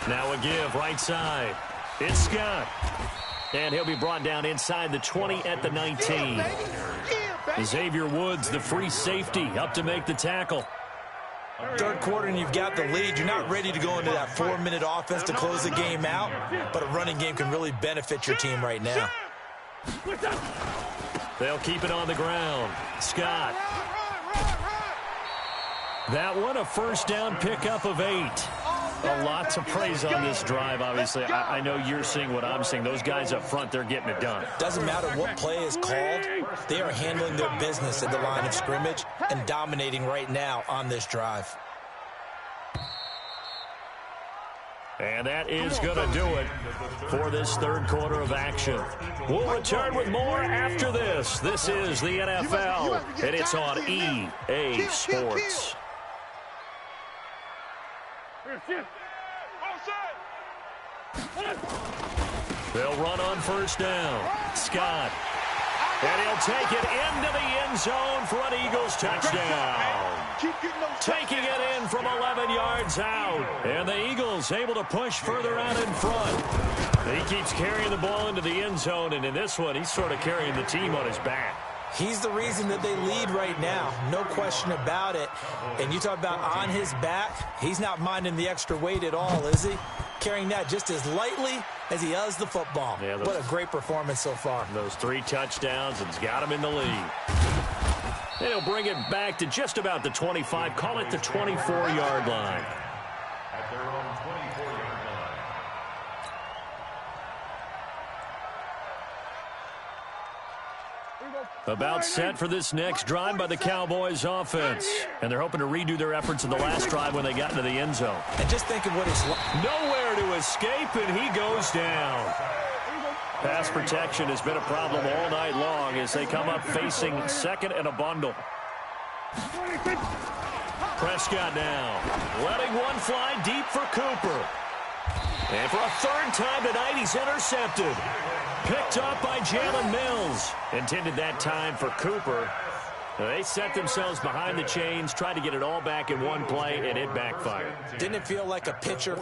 S1: Now a give right side. It's Scott. And he'll be brought down inside the 20 at the 19. Xavier Woods, the free safety, up to make the tackle.
S4: 3rd quarter and you've got the lead. You're not ready to go into that 4-minute offense to close the game out, but a running game can really benefit your team right now.
S1: They'll keep it on the ground. Scott. That one, a first down pickup of 8. A lot to praise on this drive, obviously. I know you're seeing what I'm seeing. Those guys up front, they're getting it done.
S4: Doesn't matter what play is called. They are handling their business at the line of scrimmage and dominating right now on this drive.
S1: And that is going to do it for this third quarter of action. We'll return with more after this. This is the NFL, and it's on EA Sports. They'll run on first down. Scott. And he'll take it into the end zone for an Eagles touchdown. Taking it in from 11 yards out. And the Eagles able to push further out in front. He keeps carrying the ball into the end zone, and in this one, he's sort of carrying the team on his back.
S4: He's the reason that they lead right now. No question about it. And you talk about on his back, he's not minding the extra weight at all, is he? Carrying that just as lightly as he does the football. Yeah, what a great performance so far.
S1: Those 3 touchdowns, and he's got him in the lead. And he'll bring it back to just about the 25. Call it the 24-yard line.
S5: At their own 24-yard line.
S1: About set for this next drive by the Cowboys offense. And they're hoping to redo their efforts in the last drive when they got into the end zone.
S4: And just think of what it's like.
S1: Nowhere to escape, and he goes down. Pass protection has been a problem all night long as they come up facing second and a bundle. Prescott now letting one fly deep for Cooper. And for a third time tonight, he's intercepted. Picked up by Jalen Mills. Intended that time for Cooper. They set themselves behind the chains, tried to get it all back in one play, and it backfired.
S4: Didn't it feel like a pitcher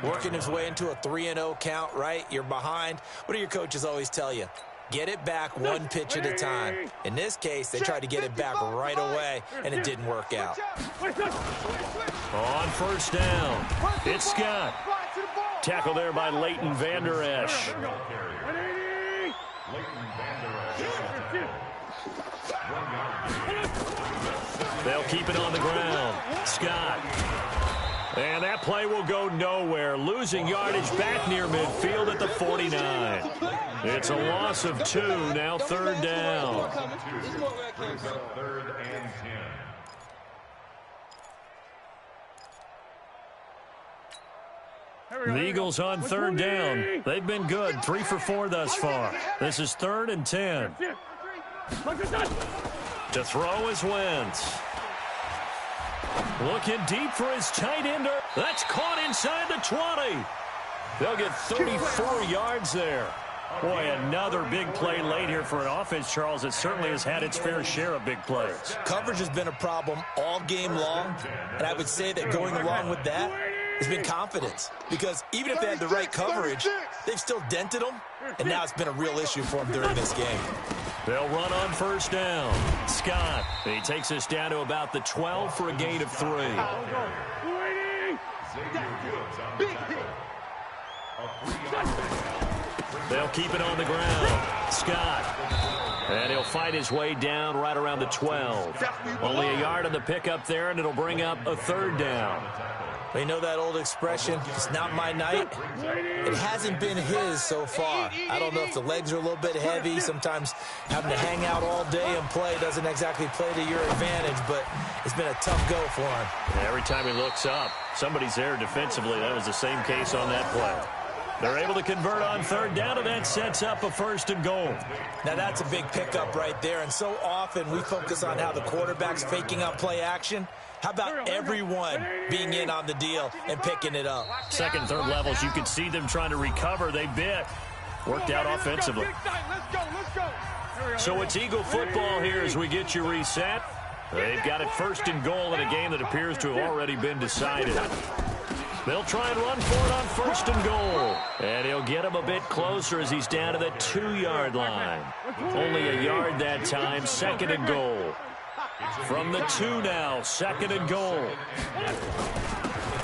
S4: working his way into a 3-0 count, right? You're behind. What do your coaches always tell you? Get it back one pitch at a time. In this case, they tried to get it back right away, and it didn't work out.
S1: On first down, it's Scott. Tackle there by Leighton Vander Esch. They'll keep it on the ground. Scott. And that play will go nowhere. Losing yardage back near midfield at the 49. It's a loss of 2, now third down.
S5: Third and 10.
S1: The Eagles on third down. They've been good, 3 for 4 thus far. This is third and 10. To throw is Wentz. Looking deep for his tight ender. That's caught inside the 20. They'll get 34 yards there. Boy, another big play late here for an offense, Charles. It certainly has had its fair share of big plays.
S4: Coverage has been a problem all game long, and I would say that going along with that has been confidence. Because even if they had the right coverage, they've still dented them, and now it's been a real issue for them during this game.
S1: They'll run on first down. Scott. He takes us down to about the 12 for a gain of 3. They'll keep it on the ground. Scott. And he'll fight his way down right around the 12. Only a yard on the pickup there, and it'll bring up a third down.
S4: You know that old expression, it's not my night? It hasn't been his so far. I don't know if the legs are a little bit heavy. Sometimes having to hang out all day and play doesn't exactly play to your advantage, but it's been a tough go for him.
S1: Every time he looks up, somebody's there defensively. That was the same case on that play. They're able to convert on third down, and that sets up a first and goal.
S4: Now, that's a big pickup right there, and so often we focus on how the quarterback's faking up play action. How about everyone being in on the deal and picking it up?
S1: Second, third levels, you could see them trying to recover. They bit. Worked out offensively. So it's Eagle football here as we get you reset. They've got it first and goal in a game that appears to have already been decided. They'll try and run for it on first and goal. And he'll get him a bit closer as he's down to the 2-yard line. Only a yard that time, second and goal. From the 2 now, second and goal.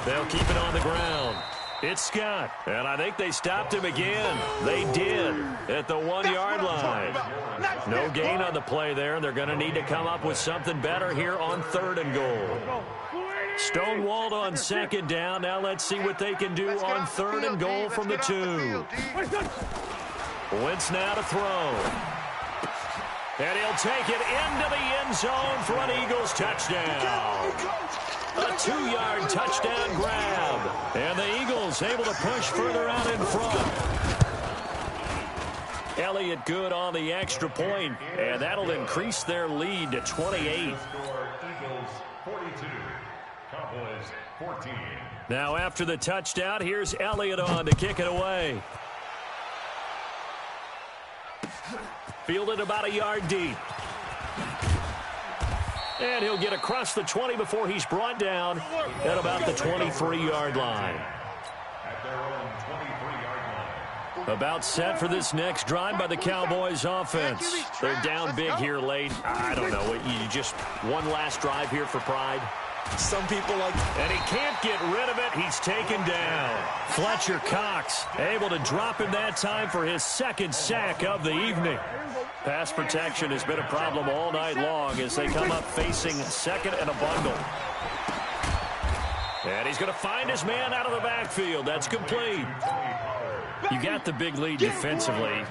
S1: They'll keep it on the ground. It's Scott, and I think they stopped him again. They did at the 1-yard line. No gain on the play there. They're going to need to come up with something better here on 3rd and goal. Stonewalled on 2nd down. Now let's see what they can do on 3rd and goal from the 2. Wentz now to throw. And he'll take it into the end zone for an Eagles touchdown. A 2-yard touchdown grab. And the Eagles able to push further out in front. Elliott good on the extra point, and that'll increase their lead to 28.
S5: Eagles 42, Cowboys 14.
S1: Now after the touchdown, here's Elliott on to kick it away. Fielded about a yard deep. And he'll get across the 20 before he's brought down at about the 23-yard line.
S5: At their own 23-yard line.
S1: About set for this next drive by the Cowboys offense. They're down big here late. I don't know. You just one last drive here for pride.
S4: Some people like...
S1: And he can't get rid of it. He's taken down. Fletcher Cox able to drop him that time for his 2nd sack of the evening. Pass protection has been a problem all night long as they come up facing 2nd and a bundle. And he's going to find his man out of the backfield. That's complete. You got the big lead defensively.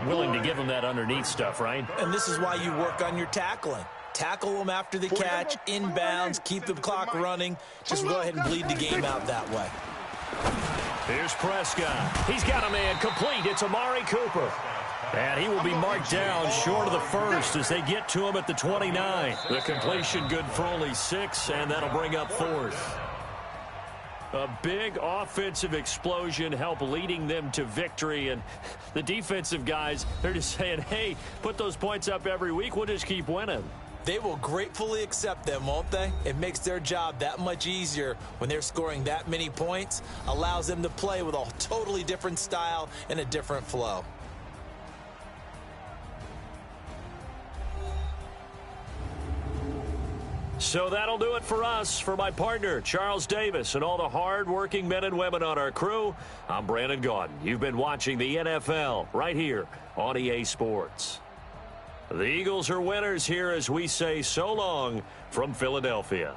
S1: Willing to give him that underneath stuff, right?
S4: And this is why you work on your tackling. Tackle them after the catch, inbounds, keep the clock running. Just go ahead and bleed the game out that way.
S1: Here's Prescott. He's got a man complete. It's Amari Cooper. And he will be marked down short of the first as they get to him at the 29. The completion good for only 6, and that'll bring up 4th. A big offensive explosion help leading them to victory. And the defensive guys, they're just saying, hey, put those points up every week. We'll just keep winning.
S4: They will gratefully accept them, won't they? It makes their job that much easier when they're scoring that many points. Allows them to play with a totally different style and a different flow.
S1: So that'll do it for us. For my partner, Charles Davis, and all the hard-working men and women on our crew, I'm Brandon Gaudin. You've been watching the NFL right here on EA Sports. The Eagles are winners here as we say so long from Philadelphia.